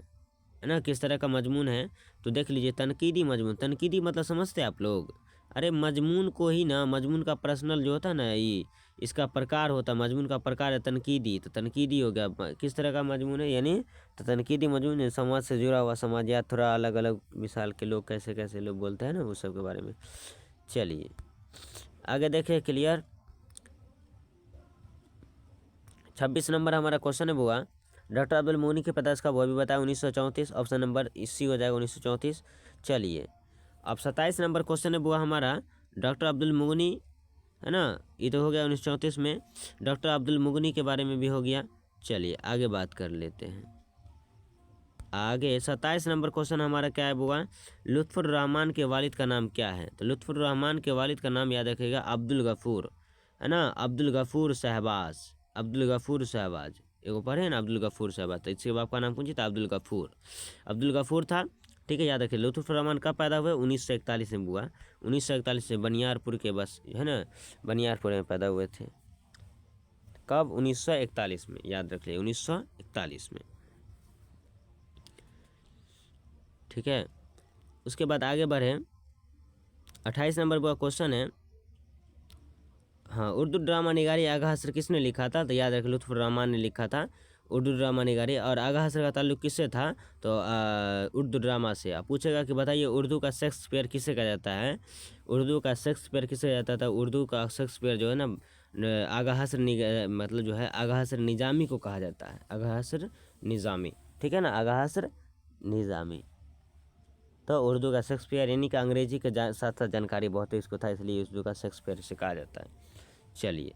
ना, किस तरह का मजमून है? तो देख लीजिए, तनकीदी मजमून। तनकीदी मतलब समझते हैं आप लोग? अरे मजमून को ही ना, मजमून का पर्सनल जो होता है ना, ये इसका प्रकार होता है, मजमून का प्रकार है तनकीदी। तो तनकीदी हो गया, किस तरह का मजमून है, यानी तो तनकीदी मजमून है समाज से जुड़ा हुआ, समाज या थोड़ा अलग अलग मिसाल के लोग कैसे कैसे लोग बोलते हैं ना, उस सब के बारे में। चलिए आगे देखें, क्लियर। 26 नंबर हमारा क्वेश्चन है बुआ, डॉक्टर अब्दुल मुगनी के पैदाइश कब हुआ? अभी बताया 1934, ऑप्शन नंबर इसी हो जाएगा 1934। चलिए अब 27 नंबर क्वेश्चन है बुआ हमारा डॉक्टर अब्दुल मुगनी, है ना, ये तो हो गया 1934 में। डॉक्टर अब्दुल मुगनी के बारे में भी हो गया। चलिए आगे बात कर लेते हैं। आगे 27 नंबर क्वेश्चन हमारा क्या है बुआ, लुत्फुर रहमान के वालिद का नाम क्या है? तो लुत्फुर रहमान के वालिद का नाम याद रखिएगा अब्दुल गफूर, है ना, अब्दुल गफूर शहबाज, अब्दुल गफूर शहबाज, एगो पढ़े हैं ना अब्दुल गफूर शहबाज, तो इसके बाप का नाम पूछिए था अब्दुल गफूर, अब्दुल गफूर था। ठीक है, याद रखिए। लुत्फुर रहमान कब पैदा हुए? 1941 में बुआ, 1941 से बनियारपुर के, बस है ना, बनियारपुर में पैदा हुए थे। कब? 1941 में, याद रख लिया 1941 में। ठीक है, उसके बाद आगे बढ़े। 28 नंबर का क्वेश्चन है, हाँ, उर्दू ड्रामा निगारी आगा हसर किसने लिखा था? तो याद रखिए लुत्फुर रहमान ने लिखा था उर्दू ड्रामा निगारी। और आगा हसर का ताल्लुक किससे था? तो उर्दू ड्रामा से। आप पूछेगा कि बताइए उर्दू का शेक्सपियर किसे कहा जाता है? उर्दू का शेक्सपियर किसे कहा जाता था? उर्दू का शेक्सपियर जो है ना आगा हसर मतलब जो है आगा हसर निज़ामी को कहा जाता है, आगा हसर निज़ामी। ठीक है ना, आगा हसर निज़ामी। तो उर्दू का शेक्सपियर, यानी कि अंग्रेजी के साथ साथ जानकारी बहुत है इसको था, इसलिए उर्दू का शेक्सपियर से कहा जाता है। चलिए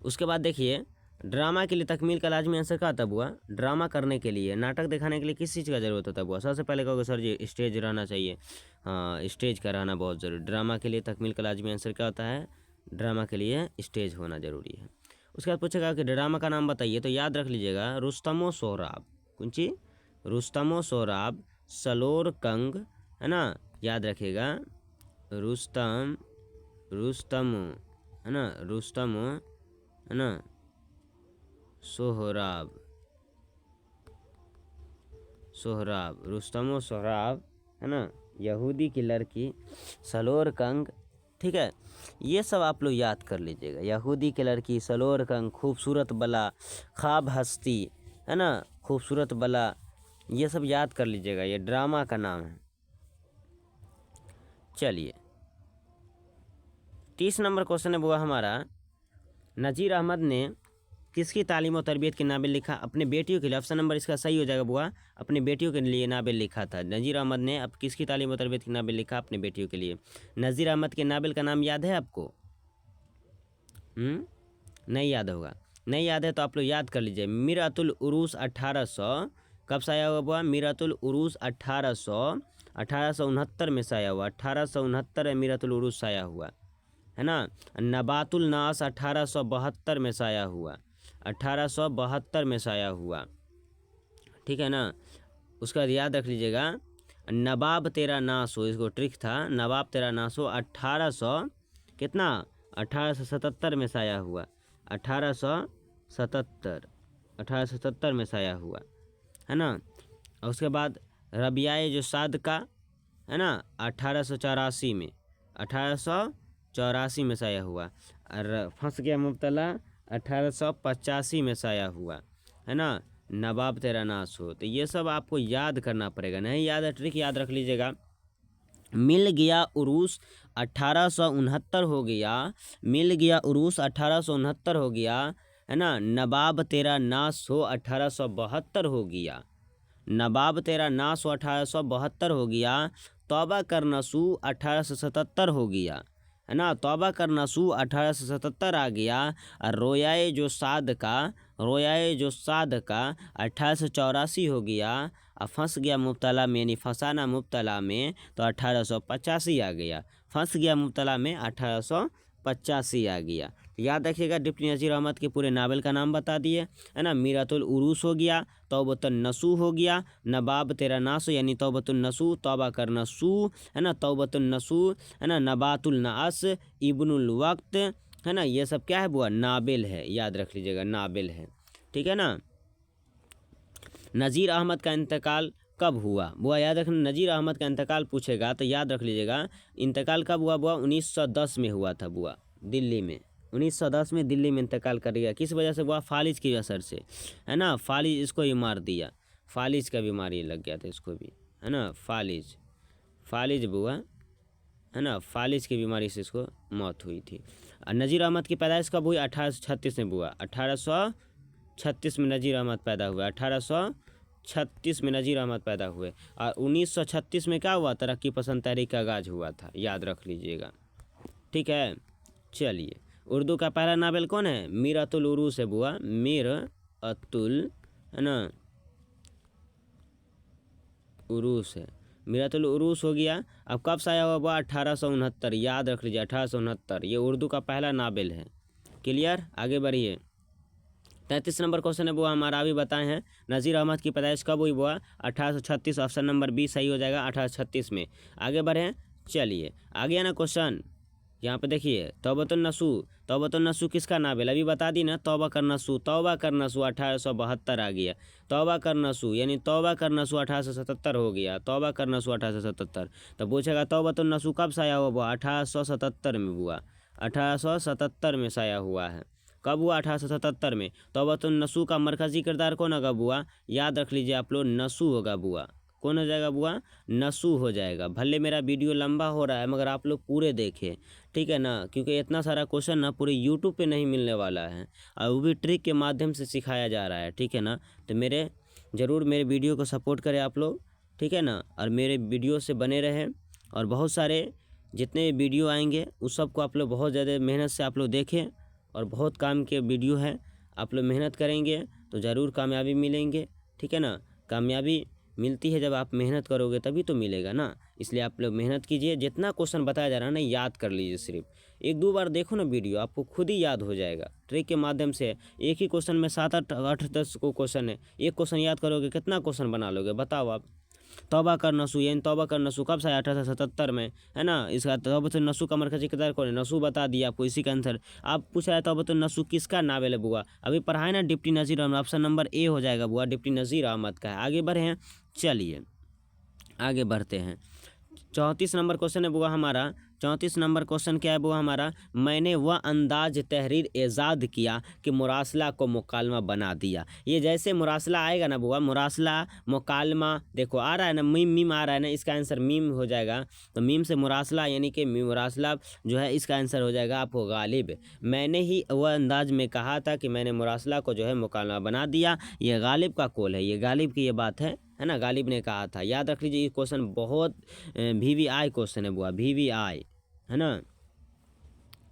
उसके बाद देखिए, ड्रामा के लिए तकमील का लाजमी आंसर क्या था बुआ? ड्रामा करने के लिए, नाटक दिखाने के लिए किस चीज़ का ज़रूरत होता है बुआ? सबसे पहले कहोगे सर जी स्टेज रहना चाहिए। हाँ, स्टेज का रहना बहुत ज़रूरी। ड्रामा के लिए तकमील का लाजमी आंसर क्या होता है? ड्रामा के लिए स्टेज होना ज़रूरी है। उसके बाद पूछेगा कि ड्रामा का नाम बताइए, तो याद रख लीजिएगा रुस्तम व सोहराब। कौन ची? रुस्तम व सोहराब, सलोर कंग, है ना, याद रखिएगा रुस्तम, रुस्तम, है ना, रुस्तम, है ना, सोहराब, सोहराब, रुस्तम व सोहराब, है ना, यहूदी की लड़की, सलोर कंग। ठीक है, ये सब आप लोग याद कर लीजिएगा। यहूदी की लड़की, सलोर कंग, खूबसूरत बला, ख्वाब हस्ती, है ना, खूबसूरत बला, ये सब याद कर लीजिएगा, ये ड्रामा का नाम है। चलिए 30 नंबर क्वेश्चन है बुआ हमारा, नज़ीर अहमद ने किसकी तालीम और तरबियत की नावल लिखा? अपने बेटियों के लिए। ऑप्शन नंबर इसका सही हो जाएगा बुआ, अपने बेटियों के लिए नावल लिखा था। नज़ीर अहमद ने अब किसकी तालीम और तरबियत की नावल लिखा? अपने बेटियों के लिए। नज़ीर अहमद के नावल का नाम याद है आपको? नहीं याद होगा, नहीं याद है तो आप लोग याद कर लीजिए। मीरातुल उरूस 1800 कब से आया हुआ बुआ? मीरातुल उरूस 1869 में से आया हुआ, 1869 में मीरातुल उरूस आया हुआ, है ना। नबातुल नास 1872 में से आया हुआ, 1872 में से आया हुआ। ठीक है ना, उसका याद रख लीजिएगा। नवाब तेरा नास हो, इसको ट्रिक था, नवाब तेरा नास हो 1800 कितना, 1877 में से आया हुआ, 1877 में से आया हुआ, है ना। और उसके बाद रबियाए जो साद का, है ना, 1884 में, 1884 में से आया हुआ। और फंस गया मुब्तला 1885 में से आया हुआ, है ना, नवाब तेरा नास हो। तो ये सब आपको याद करना पड़ेगा, नहीं याद है ट्रिक याद रख लीजिएगा। मिल गया उरूस 1869 हो गया, मिल गया उरूस 1869 हो गया, है ना। नवाब तेरा नास हो 1872 हो गया, नवाब तेरा नास हो 1872 हो गया। तौबा कर नसू 1877 हो गया, है ना, तौबा कर नसू 1877 आ गया। और रोयाए जो साद का, रोयाए जो साद का 1884 हो गया। और फंस गया मुब्तला में, यानी फंसाना मुब्तला में, तो 1885 आ गया। फंस गया मुब्तला में 1885 आ गया। याद रखिएगा डिप्टी नज़ीर अहमद के पूरे नावल का नाम बता दिए, है ना। मीरातुल उरूस हो गया, तौबतुन नसू हो गया, नवाब तेरा नास यानी तौबतुन नसू, तौबा कर नसू, है ना, तौबतुन नसू, है ना, नबातुल नास, इब्नुल वक्त, है ना, ये सब क्या है बुआ? नाबिल है, याद रख लीजिएगा नाबिल है। ठीक है ना। नज़ीर अहमद का इंतकाल कब हुआ बुआ? याद रखना, नज़ीर अहमद का इंतकाल पूछेगा तो याद रख लीजिएगा इंतकाल कब हुआ बुआ? 1910 में हुआ था बुआ, दिल्ली में। 1910 में दिल्ली में इंतकाल कर गया। किस वजह से बुआ? फालिज की असर से, है ना, फालिज इसको ही मार दिया, फालिज का बीमारी लग गया था इसको भी, है ना, फालिज, फालिज बुआ, है ना, फालिज की बीमारी से इसको मौत हुई थी। और नज़ीर अहमद की पैदाइश कब हुई? 1836 में बुआ, 1836 में नज़ीर अहमद पैदा हुआ, 1836 1936 में नज़ीर अहमद पैदा हुए। और 1936 में क्या हुआ, तरक्की पसंद तहरीक का आगाज हुआ था, याद रख लीजिएगा। ठीक है, चलिए उर्दू का पहला नावल कौन है, मीर अतुल उरूस है बुआ, मीर अतुल है ना, उरूस है, मीरातुल उरूस हो गया। अब कब से आया हुआ बुआ, 1869, याद रख लीजिए 1869, ये उर्दू का पहला नावल है। क्लियर, आगे बढ़िए। 33 नंबर क्वेश्चन है बुआ हमारा, अभी बताए हैं नज़ीर अहमद की पैदाइश कब हुई बुआ, 1836, ऑप्शन नंबर बी सही हो जाएगा 1836 में। आगे बढ़ें, चलिए आगे है ना क्वेश्चन, यहाँ पे देखिए तौबतुन नसू किसका नावल, अभी बता दी ना, तौबा कर नसू 1872 आ गया। तौबा कर नसू यानी तौबा कर नसू 1877 हो गया, तौबा कर नसू 1877। तो पूछेगा तौबतुन नसू कब से आया हुआ बुआ, 1877 में बुआ, 1877 में साया हुआ है। कब हुआ, 1877 में। तौबतुन नसू का मरकजी किरदार कौन होगा बुआ, याद रख लीजिए आप लोग, नसू होगा बुआ। कौन हो जाएगा बुआ, नसू हो जाएगा। भले मेरा वीडियो लंबा हो रहा है मगर आप लोग पूरे देखें, ठीक है ना, क्योंकि इतना सारा क्वेश्चन ना पूरे यूट्यूब पे नहीं मिलने वाला है, और वो भी ट्रिक के माध्यम से सिखाया जा रहा है, ठीक है ना। तो ज़रूर मेरे वीडियो को सपोर्ट करें आप लोग, ठीक है ना, और मेरे वीडियो से बने रहें। और बहुत सारे जितने वीडियो आएंगे उस सबको आप लोग बहुत ज़्यादा मेहनत से आप लोग देखें, और बहुत काम के वीडियो है, आप लोग मेहनत करेंगे तो ज़रूर कामयाबी मिलेंगे, ठीक है ना। कामयाबी मिलती है जब आप मेहनत करोगे, तभी तो मिलेगा ना। इसलिए आप लोग मेहनत कीजिए, जितना क्वेश्चन बताया जा रहा है ना याद कर लीजिए, सिर्फ 1-2 बार देखो ना वीडियो, आपको खुद ही याद हो जाएगा ट्रिक के माध्यम से। एक ही क्वेश्चन में 7, 8, 8, 10 को क्वेश्चन है, एक क्वेश्चन याद करोगे कितना क्वेश्चन बना लोगे, बताओ आप। तौबा कर नसू यानी तौबा कर नसू कब से आया, 1877 में, है ना। इसका तौबतुन नसू का मरकजी किरदार कौन है, नसू बता दिया आपको, इसी का आंसर। आप पूछा है तौबतुन नसू किसका नावल है बुआ, अभी पढ़ाए ना, deputy Nazir Ahmad, option number A हो जाएगा बुआ, डिप्टी नज़ीर अहमद का है। आगे बढ़े हैं, चलिए आगे बढ़ते हैं। 34 नंबर क्वेश्चन है बुआ हमारा, 34 नंबर क्वेश्चन क्या है बुआ हमारा, मैंने वह अंदाज तहरीर ईजाद किया कि मुरासला को मुकालमा बना दिया। ये जैसे मुरासला आएगा ना बुआ, मुरासला मुकालमा देखो आ रहा है ना, मीम आ रहा है ना, इसका आंसर मीम हो जाएगा। तो मीम से मुरासला यानी कि मुरासला जो है, इसका आंसर हो जाएगा आपको गालिब। मैंने ही वह अंदाज में कहा था कि मैंने मुरासला को जो है मुकालमा बना दिया, ये गालिब का कौल है, ये गालिब की ये बात है ना, गालिब ने कहा था। याद रख लीजिए, ये क्वेश्चन बहुत VVI क्वेश्चन है बुआ, VVI है ना,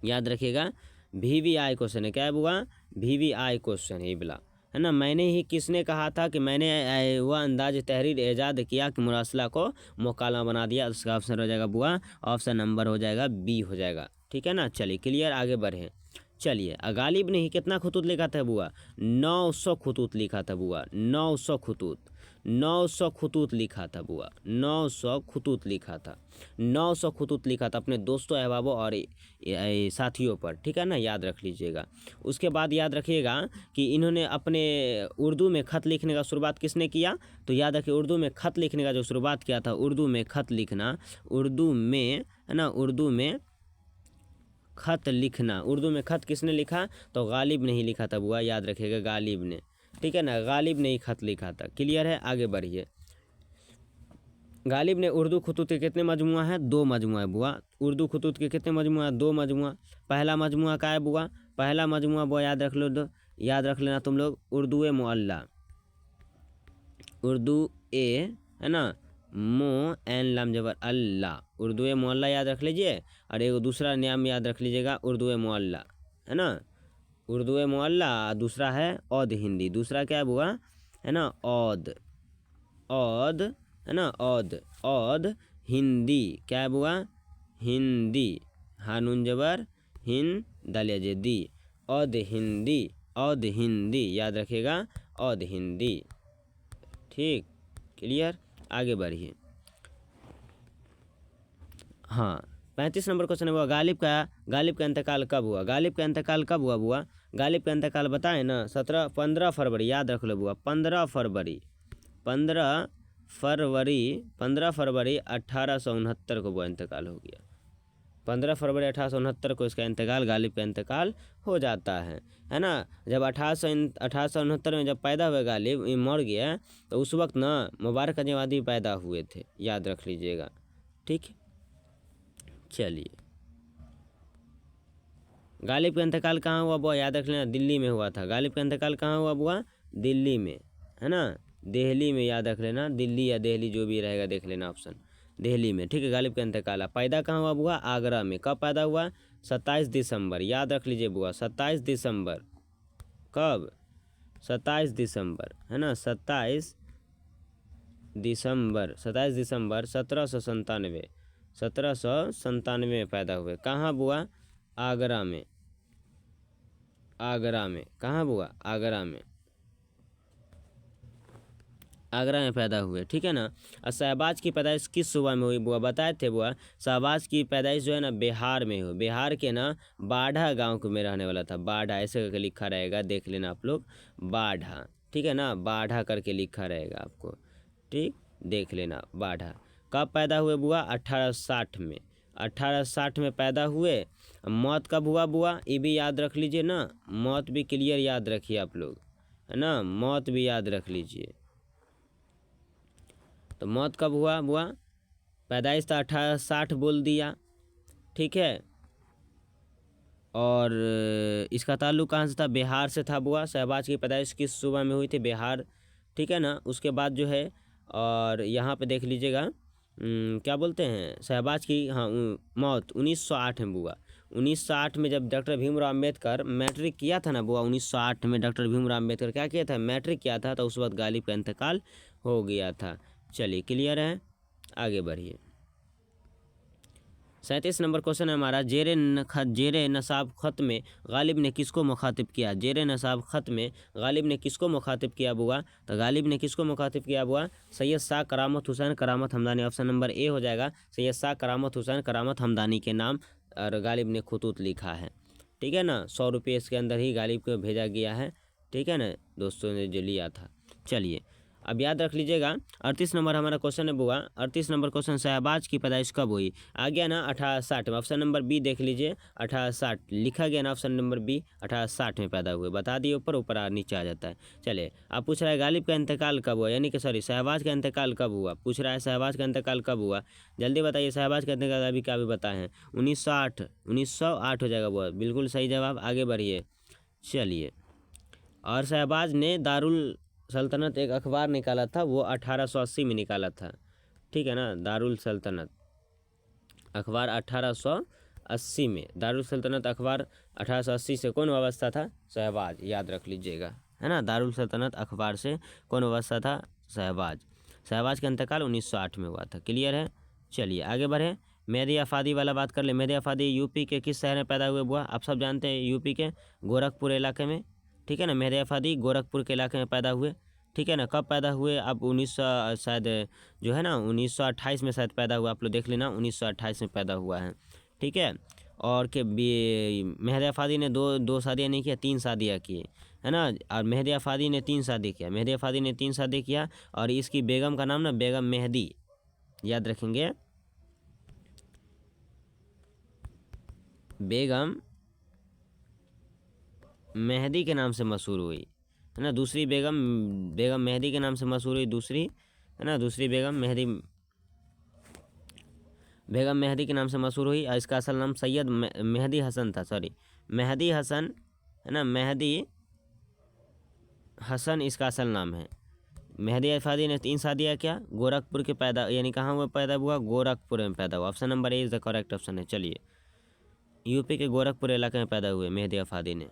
याद रखिएगा, VVI क्वेश्चन है। क्या है बुआ, VVI क्वेश्चन है ये वाला, है ना। मैंने ही किसने कहा था कि मैंने वह अंदाज तहरीर ईजाद किया कि मुरासला को मुकालमा बना दिया, उसका ऑप्शन हो जाएगा बुआ, ऑप्शन नंबर हो जाएगा बी हो जाएगा, ठीक है ना। चलिए क्लियर, आगे बढ़े। चलिए गालिब ने ही कितना खतूत लिखा था बुआ, 900 खतूत लिखा था बुआ, 900 खतूत, 900 खतूत लिखा था बुआ, 900 खतूत लिखा था, 900 खतूत लिखा था अपने दोस्तों अहबाबों और साथियों पर, ठीक है ना, याद रख लीजिएगा। उसके बाद याद रखिएगा कि इन्होंने अपने उर्दू में ख़त लिखने का शुरुआत किसने किया, तो याद रखिए उर्दू में ख़त लिखने का जो शुरुआत किया था, उर्दू में ख़त लिखना, उर्दू में है ना, उर्दू में ख़त लिखना, उर्दू में ख़त किसने लिखा, तो गालिब ने ही लिखा था बुआ, याद रखिएगा गालिब ने, ठीक है ना, गालिब ने ही ख़त लिखा था। क्लियर है, आगे बढ़िए। गालिब ने उर्दू खतूत के कितने मजमुआ है, 2 मजमुआ है बुआ, उर्दू खतूत के कितने मजमुआ, 2 मजमुआ। पहला मजमुआ का है बुआ, पहला मजमुआ बुआ याद रख लो, याद रख लेना तुम लोग, उर्दू मुअल्ला, उर्दू ए है ना, मो एन लाम जबर अल्लाह, उर्दू मुअल्ला याद रख लीजिए। और एक दूसरा नाम याद रख लीजिएगा, उर्दू मुअल्ला, है ना, उर्दू मुअल्ला। दूसरा है औद हिंदी, दूसरा क्या है बुआ, है ना, औद, औद है ना, औद, औद हिंदी, क्या है बुआ, हिंदी, हानून जबर हिंद दालिया जे दी, औद हिंदी, औद हिंदी, याद रखिएगा, औद हिंदी, ठीक। क्लियर, आगे बढ़िए। हाँ 35 नंबर क्वेश्चन है बुआ, गालिब का इंतकाल कब हुआ, गालिब का इंतकाल कब हुआ बुआ, गालिब का इंतकाल बताएं ना, 15 फरवरी, याद रख लो बुआ, 15 फरवरी 1869 को बुआ इंतकाल हो गया, 15 फरवरी 1869 को इसका इंतकाल, गालिब का इंतकाल हो जाता है ना। जब 1869 में जब पैदा हुए गालिब, मर गया, तो उस वक्त ना मुबारक जमादी पैदा हुए थे, याद रख लीजिएगा, ठीक। चलिए गालिब का इंतकाल कहाँ हुआ बुआ, याद रख लेना, दिल्ली में हुआ था। गालिब का इंतकाल कहाँ हुआ बुआ, दिल्ली में, है ना, दिल्ली में याद रख लेना, दिल्ली या दिल्ली जो भी रहेगा देख लेना ऑप्शन, दिल्ली में, ठीक है। गालिब का इंतकाल पैदा कहाँ हुआ बुआ? आगरा में। कब पैदा हुआ? 27 दिसंबर, याद रख लीजिए बुआ, 27 दिसंबर। कब? 27 दिसंबर, है ना, 27 दिसंबर 1797, 1797 में पैदा हुए। कहाँ बुआ? आगरा में। आगरा में। कहाँ बुआ? आगरा में, आगरा में पैदा हुए, ठीक है ना। और शहबाज की पैदाइश किस सूबा में हुई बुआ? बताए थे बुआ, शहबाज की पैदाइश जो है ना बिहार में हुई। बिहार के ना बाढ़ा गांव में रहने वाला था। बाढ़ा ऐसे करके लिखा रहेगा, देख लेना आप लोग, बाढ़ा, ठीक है ना, बाढ़ा करके लिखा रहेगा आपको, ठीक, देख लेना बाढ़ा। कब पैदा हुए बुआ? 1860 में। 1860 में पैदा हुए। मौत कब हुआ बुआ? ये भी याद रख लीजिए ना, मौत भी क्लियर याद रखिए आप लोग, है ना, मौत भी याद रख लीजिए। तो मौत कब हुआ बुआ? पैदाइश था 1860 बोल दिया, ठीक है। और इसका ताल्लुक कहाँ से था? बिहार से था बुआ। शहबाज की पैदाइश किस सूबा में हुई थी? बिहार, ठीक है ना। उसके बाद जो है, और यहाँ पे देख लीजिएगा, क्या बोलते हैं, शहबाज की, हाँ, मौत 1908 में बुआ। 1908 में जब डॉक्टर भीमराव अम्बेडकर मैट्रिक किया था ना बुआ, 1908 में डॉक्टर भीमराव अम्बेडकर क्या किया था? मैट्रिक किया था। तो उस वक्त गालिब का इंतकाल हो गया था। चलिए क्लियर है, आगे बढ़िए। 37 नंबर क्वेश्चन है हमारा, जेरे नसाब खत में गालिब ने किसको मुखातिब किया? जेरे नसाब खत में गालिब ने किसको मुखातिब किया बुआ? तो गालिब ने किसको मुखातिब किया बुआ? सैयद शाह करामत हुसैन करामत हमदानी। ऑप्शन नंबर ए हो जाएगा, सैयद शाह करामत हुसैन करामत हमदानी के नाम और गालिब ने खुतूत लिखा है, ठीक है ना। 100 रुपये इसके अंदर ही गालिब को भेजा गया है, ठीक है ना, दोस्तों ने जो लिया था। चलिए अब याद रख लीजिएगा, 38 नंबर हमारा क्वेश्चन है बुआ। 38 नंबर क्वेश्चन, शहबाज की पैदाइश कब हुई? आ गया ना 1860 में। ऑप्शन नंबर बी देख लीजिए, 1860 लिखा गया ना, ऑप्शन नंबर बी 1860 में पैदा हुए। बता दिए, ऊपर ऊपर नीचे आ जाता है। चलिए आप पूछ रहा है गालिब का इंतकाल कब हुआ, यानी कि सॉरी शहबाज का इंतकाल कब हुआ, पूछ रहा है शहबाज का इंतकाल कब हुआ। जल्दी बताइए, शहबाज का इंतकाल अभी क्या भी बताए हैं, 1908, 1908 हो जाएगा बुआ, बिल्कुल सही जवाब। आगे बढ़िए, चलिए। और शहबाज ने दारुल सल्तनत एक अखबार निकाला था, वो 1880 में निकाला था, ठीक है ना। दारुल सल्तनत अखबार 1880 में, दारुल सल्तनत अखबार 1880 से कौन वाबस्ता था? शहबाज, याद रख लीजिएगा, है ना। दारुल सल्तनत अखबार से कौन वाबस्ता था? शहबाज। शहबाज का इंतकाल 1908 में हुआ था। क्लियर है, चलिए आगे बढ़े। मेहदी आफादी वाला बात कर ले। मेहदी आफादी यूपी के किस शहर में पैदा हुए बुआ? आप सब जानते हैं, यूपी के गोरखपुर इलाके में, ठीक है ना। मेहदी आफादी गोरखपुर के इलाके में पैदा हुए, ठीक है ना। कब पैदा हुए? अब 1900 शायद जो है ना 1928 में शायद पैदा हुआ, आप लोग देख लेना, 1928 में पैदा हुआ है, ठीक है। और के मेहदी आफादी ने दो शादियाँ नहीं किया, 3 शादियाँ की, है ना। और मेहदी आफादी ने 3 शादी किया, मेहदी आफादी ने 3 शादी किया। और इसकी बेगम का नाम ना बेगम मेहदी, याद रखेंगे, बेगम मेहदी के नाम से मशहूर हुई, है ना। दूसरी बेगम मेहदी के नाम से मशहूर हुई, दूसरी, है ना, दूसरी बेगम मेहदी के नाम से मशहूर हुई। और इसका असल नाम सैयद मेहदी हसन था, सॉरी मेहदी हसन, है ना, मेहदी हसन इसका असल नाम है। मेहदी आफादी ने 3 शादियाँ किया, गोरखपुर के पैदा, यानी कहाँ हुआ पैदा हुआ? गोरखपुर में पैदा हुआ। Option number A is the correct option है। चलिए यूपी के गोरखपुर इलाके में पैदा हुए मेहदी आफादी ने।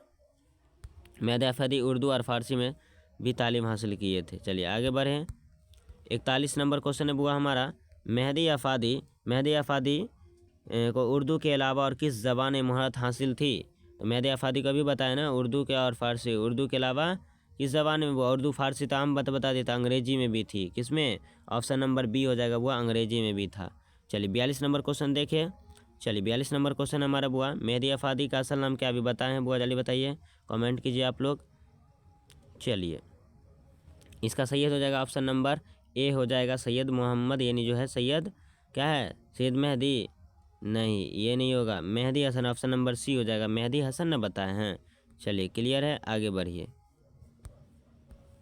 मेहदी आफादी उर्दू और फारसी में भी तालीम हासिल किए थे। चलिए आगे बढ़ें। 41 नंबर क्वेश्चन है बुआ हमारा, मेहदी आफादी को उर्दू के अलावा और किस ज़बान में महारत हासिल थी? तो मेहदी आफादी को भी बताया ना, उर्दू के और फारसी, उर्दू के अलावा किस ज़बान में? वो उर्दू फारसी तो हम बता देता, अंग्रेजी में भी थी। किस में? ऑप्शन नंबर बी हो जाएगा बुआ, अंग्रेजी में भी था। चलिए 42 नंबर क्वेश्चन देखिए। चलिए 42 नंबर क्वेश्चन हमारा बुआ, मेहदी आफादी का असल नाम क्या अभी बताए हैं बुआ, जल्दी बताइए, कमेंट कीजिए आप लोग। चलिए इसका सैयद हो जाएगा, ऑप्शन नंबर ए हो जाएगा, सैयद मोहम्मद, यानी जो है सैयद क्या है? सैयद मेहदी नहीं, ये नहीं होगा, Mehdi Hasan. Option number C हो जाएगा, मेहदी हसन न बताए हैं। चलिए क्लियर है, आगे बढ़िए।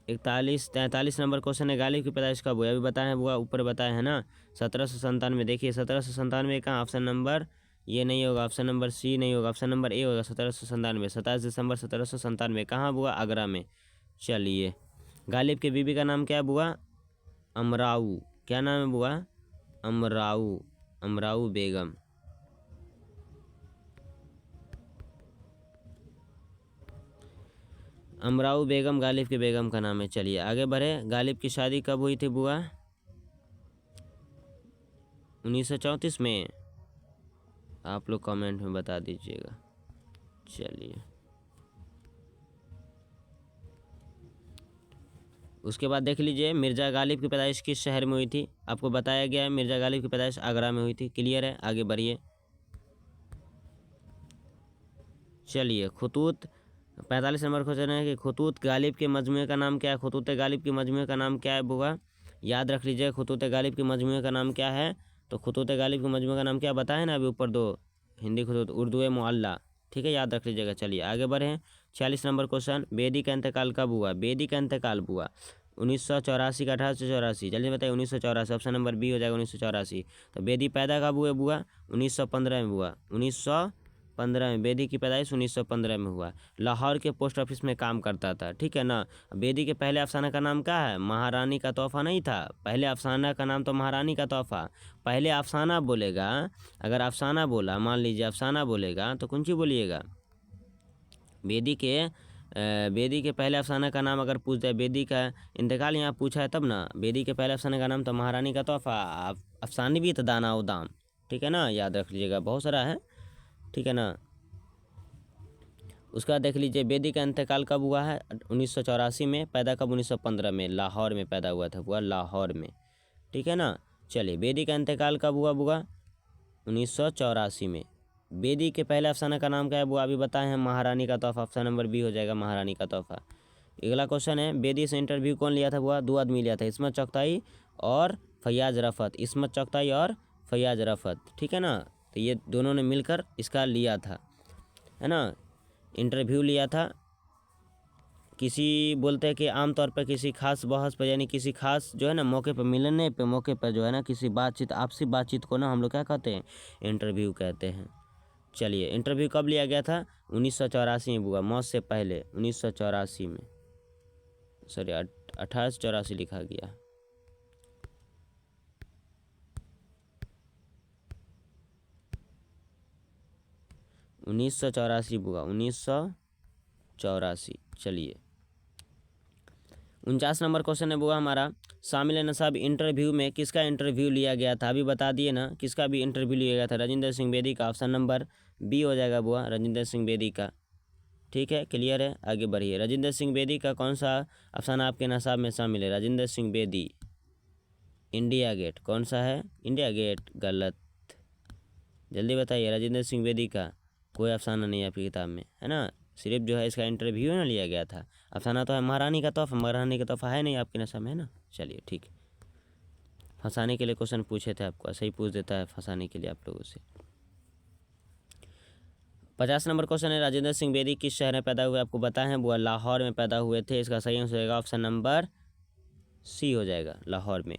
43 नंबर क्वेश्चन है, गालिब की पैदाइश कब हुई? अभी बताए हैं बुआ, ऊपर बताए हैं ना, 1797। देखिए 1797 कहाँ? ऑप्शन नंबर ये नहीं होगा, ऑप्शन नंबर सी नहीं होगा, ऑप्शन नंबर ए होगा, 1797, 27 दिसंबर 1797 कहाँ बुआ? आगरा में। चलिए गालिब के बीबी का नाम क्या है बुआ? अमराऊ। क्या नाम है बुआ? अमराऊ। अमराऊ बेगम। अमराऊ बेगम गालिब के बेगम का नाम है। चलिए आगे बढ़े। गालिब की शादी कब हुई थी बुआ? 1934 में। आप लोग कमेंट में बता दीजिएगा। चलिए उसके बाद देख लीजिए, मिर्ज़ा गालिब की पैदाइश किस शहर में हुई थी? आपको बताया गया है मिर्ज़ा गालिब की पैदाइश आगरा में हुई थी। क्लियर है, आगे बढ़िए। चलिए खतूत 45 नंबर क्वेश्चन है कि खतूत गालिब के मजमूए का नाम क्या है? खतूत गालिब के मजमूए का नाम क्या है बुआ? याद रख लीजिए, खतूत गालिब के मजमूए का नाम क्या है? तो खतूत गालिब के मजमूए का नाम क्या बताए ना अभी ऊपर दो, हिंदी खतूत, उर्दू मुअल्ला। ठीक है, याद रख लीजिएगा। चलिए आगे बढ़ें। 46 नंबर क्वेश्चन, बेदी का इंतकाल कब हुआ? बेदी का इंतकाल बुआ 1984 का 1884। जल्दी बताइए 1984। ऑप्शन नंबर बी हो जाएगा 1984। तो बेदी पैदा कब हुए बुआ? 1915 में बुआ। 1915 में बेदी की पैदाइश 1915 में हुआ। लाहौर के पोस्ट ऑफिस में काम करता था। ठीक है ना। बेदी के पहले अफसाना का नाम क्या है? महारानी का तोहफा नहीं था, पहले अफसाना का नाम तो महारानी का तोहफा। पहले अफसाना बोलेगा, अगर अफसाना बोला, मान लीजिए अफसाना बोलेगा तो कौन सी बोलिएगा? बेदी के पहले अफसाना का नाम अगर पूछ जाए, बेदी का इंतकाल यहाँ पूछा है तब ना। बेदी के पहले अफसाने का नाम तो महारानी का तोहफा। अफसाने भी तो दाना व दाम। ठीक है ना, याद रख लीजिएगा, बहुत सारा है। ठीक है ना। उसका देख लीजिए, बेदी का इंतकाल कब हुआ है? 1984 में। पैदा कब? 1915 में। लाहौर में पैदा हुआ था बुआ, लाहौर में। ठीक है ना। चलिए बेदी का इंतकाल कब हुआ बुआ? 1984 में। बेदी के पहले अफसाना का नाम क्या है बुआ? अभी बताए हैं महारानी का तोहफा। ऑप्शन नंबर बी हो जाएगा महारानी का तोहफा। अगला क्वेश्चन है, बेदी से इंटरव्यू कौन लिया था बुआ? दो आदमी लिया था, इस्मत चगताई और फैयाज रफ़त। इस्मत चगताई और फैयाज रफ़त। ठीक है ना। तो ये दोनों ने मिलकर इसका लिया था, है ना, इंटरव्यू लिया था। किसी बोलते हैं कि आमतौर पर किसी खास बहस पर, यानी किसी खास जो है ना मौके पर, मिलने पे मौके पर जो है ना किसी बातचीत, आपसी बातचीत को ना हम लोग क्या कहते हैं? इंटरव्यू कहते हैं। चलिए इंटरव्यू कब लिया गया था? 1984 में बुआ, मौत से पहले 1984 में। सॉरी 1884 लिखा गया। उन्नीस सौ चौरासी बुआ, 1984। चलिए 49 नंबर क्वेश्चन है बुआ हमारा, शामिल नसाब इंटरव्यू में किसका इंटरव्यू लिया गया था? अभी बता दिए ना, किसका भी इंटरव्यू लिया गया था? राजेंद्र सिंह बेदी का। ऑप्शन नंबर बी हो जाएगा बुआ, राजेंद्र सिंह बेदी का। ठीक है, क्लियर है, आगे बढ़िए। राजेंद्र सिंह बेदी का कौन सा अफसाना आपके नसाब में शामिल है? Rajendra Singh Bedi, India Gate. कौन सा है? India Gate. गलत। जल्दी बताइए, राजेंद्र सिंह बेदी का कोई अफसाना नहीं है आपकी किताब में, है ना। सिर्फ जो है इसका इंटरव्यू ना लिया गया था। अफसाना तो है महारानी का तोहफा, महारानी का तोहफा है नहीं आपके नसाब में, है ना। चलिए ठीक। फंसाने के लिए क्वेश्चन पूछे थे आपको, सही पूछ देता है फंसाने के लिए आप लोगों से। 50 नंबर क्वेश्चन है, राजेंद्र सिंह बेदी किस शहर में पैदा हुए? आपको बताए हैं बुआ, लाहौर में पैदा हुए थे। इसका सही आंसर होगा ऑप्शन नंबर सी हो जाएगा, लाहौर में।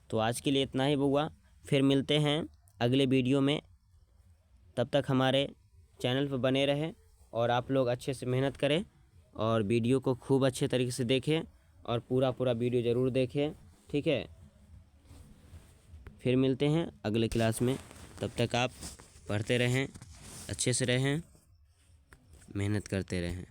तो आज के लिए इतना ही बुआ, फिर मिलते हैं अगले वीडियो में। तब तक हमारे चैनल पर बने रहें और आप लोग अच्छे से मेहनत करें और वीडियो को खूब अच्छे तरीके से देखें और पूरा वीडियो ज़रूर देखें। ठीक है, फिर मिलते हैं अगले क्लास में। तब तक आप पढ़ते रहें, अच्छे से रहें, मेहनत करते रहें।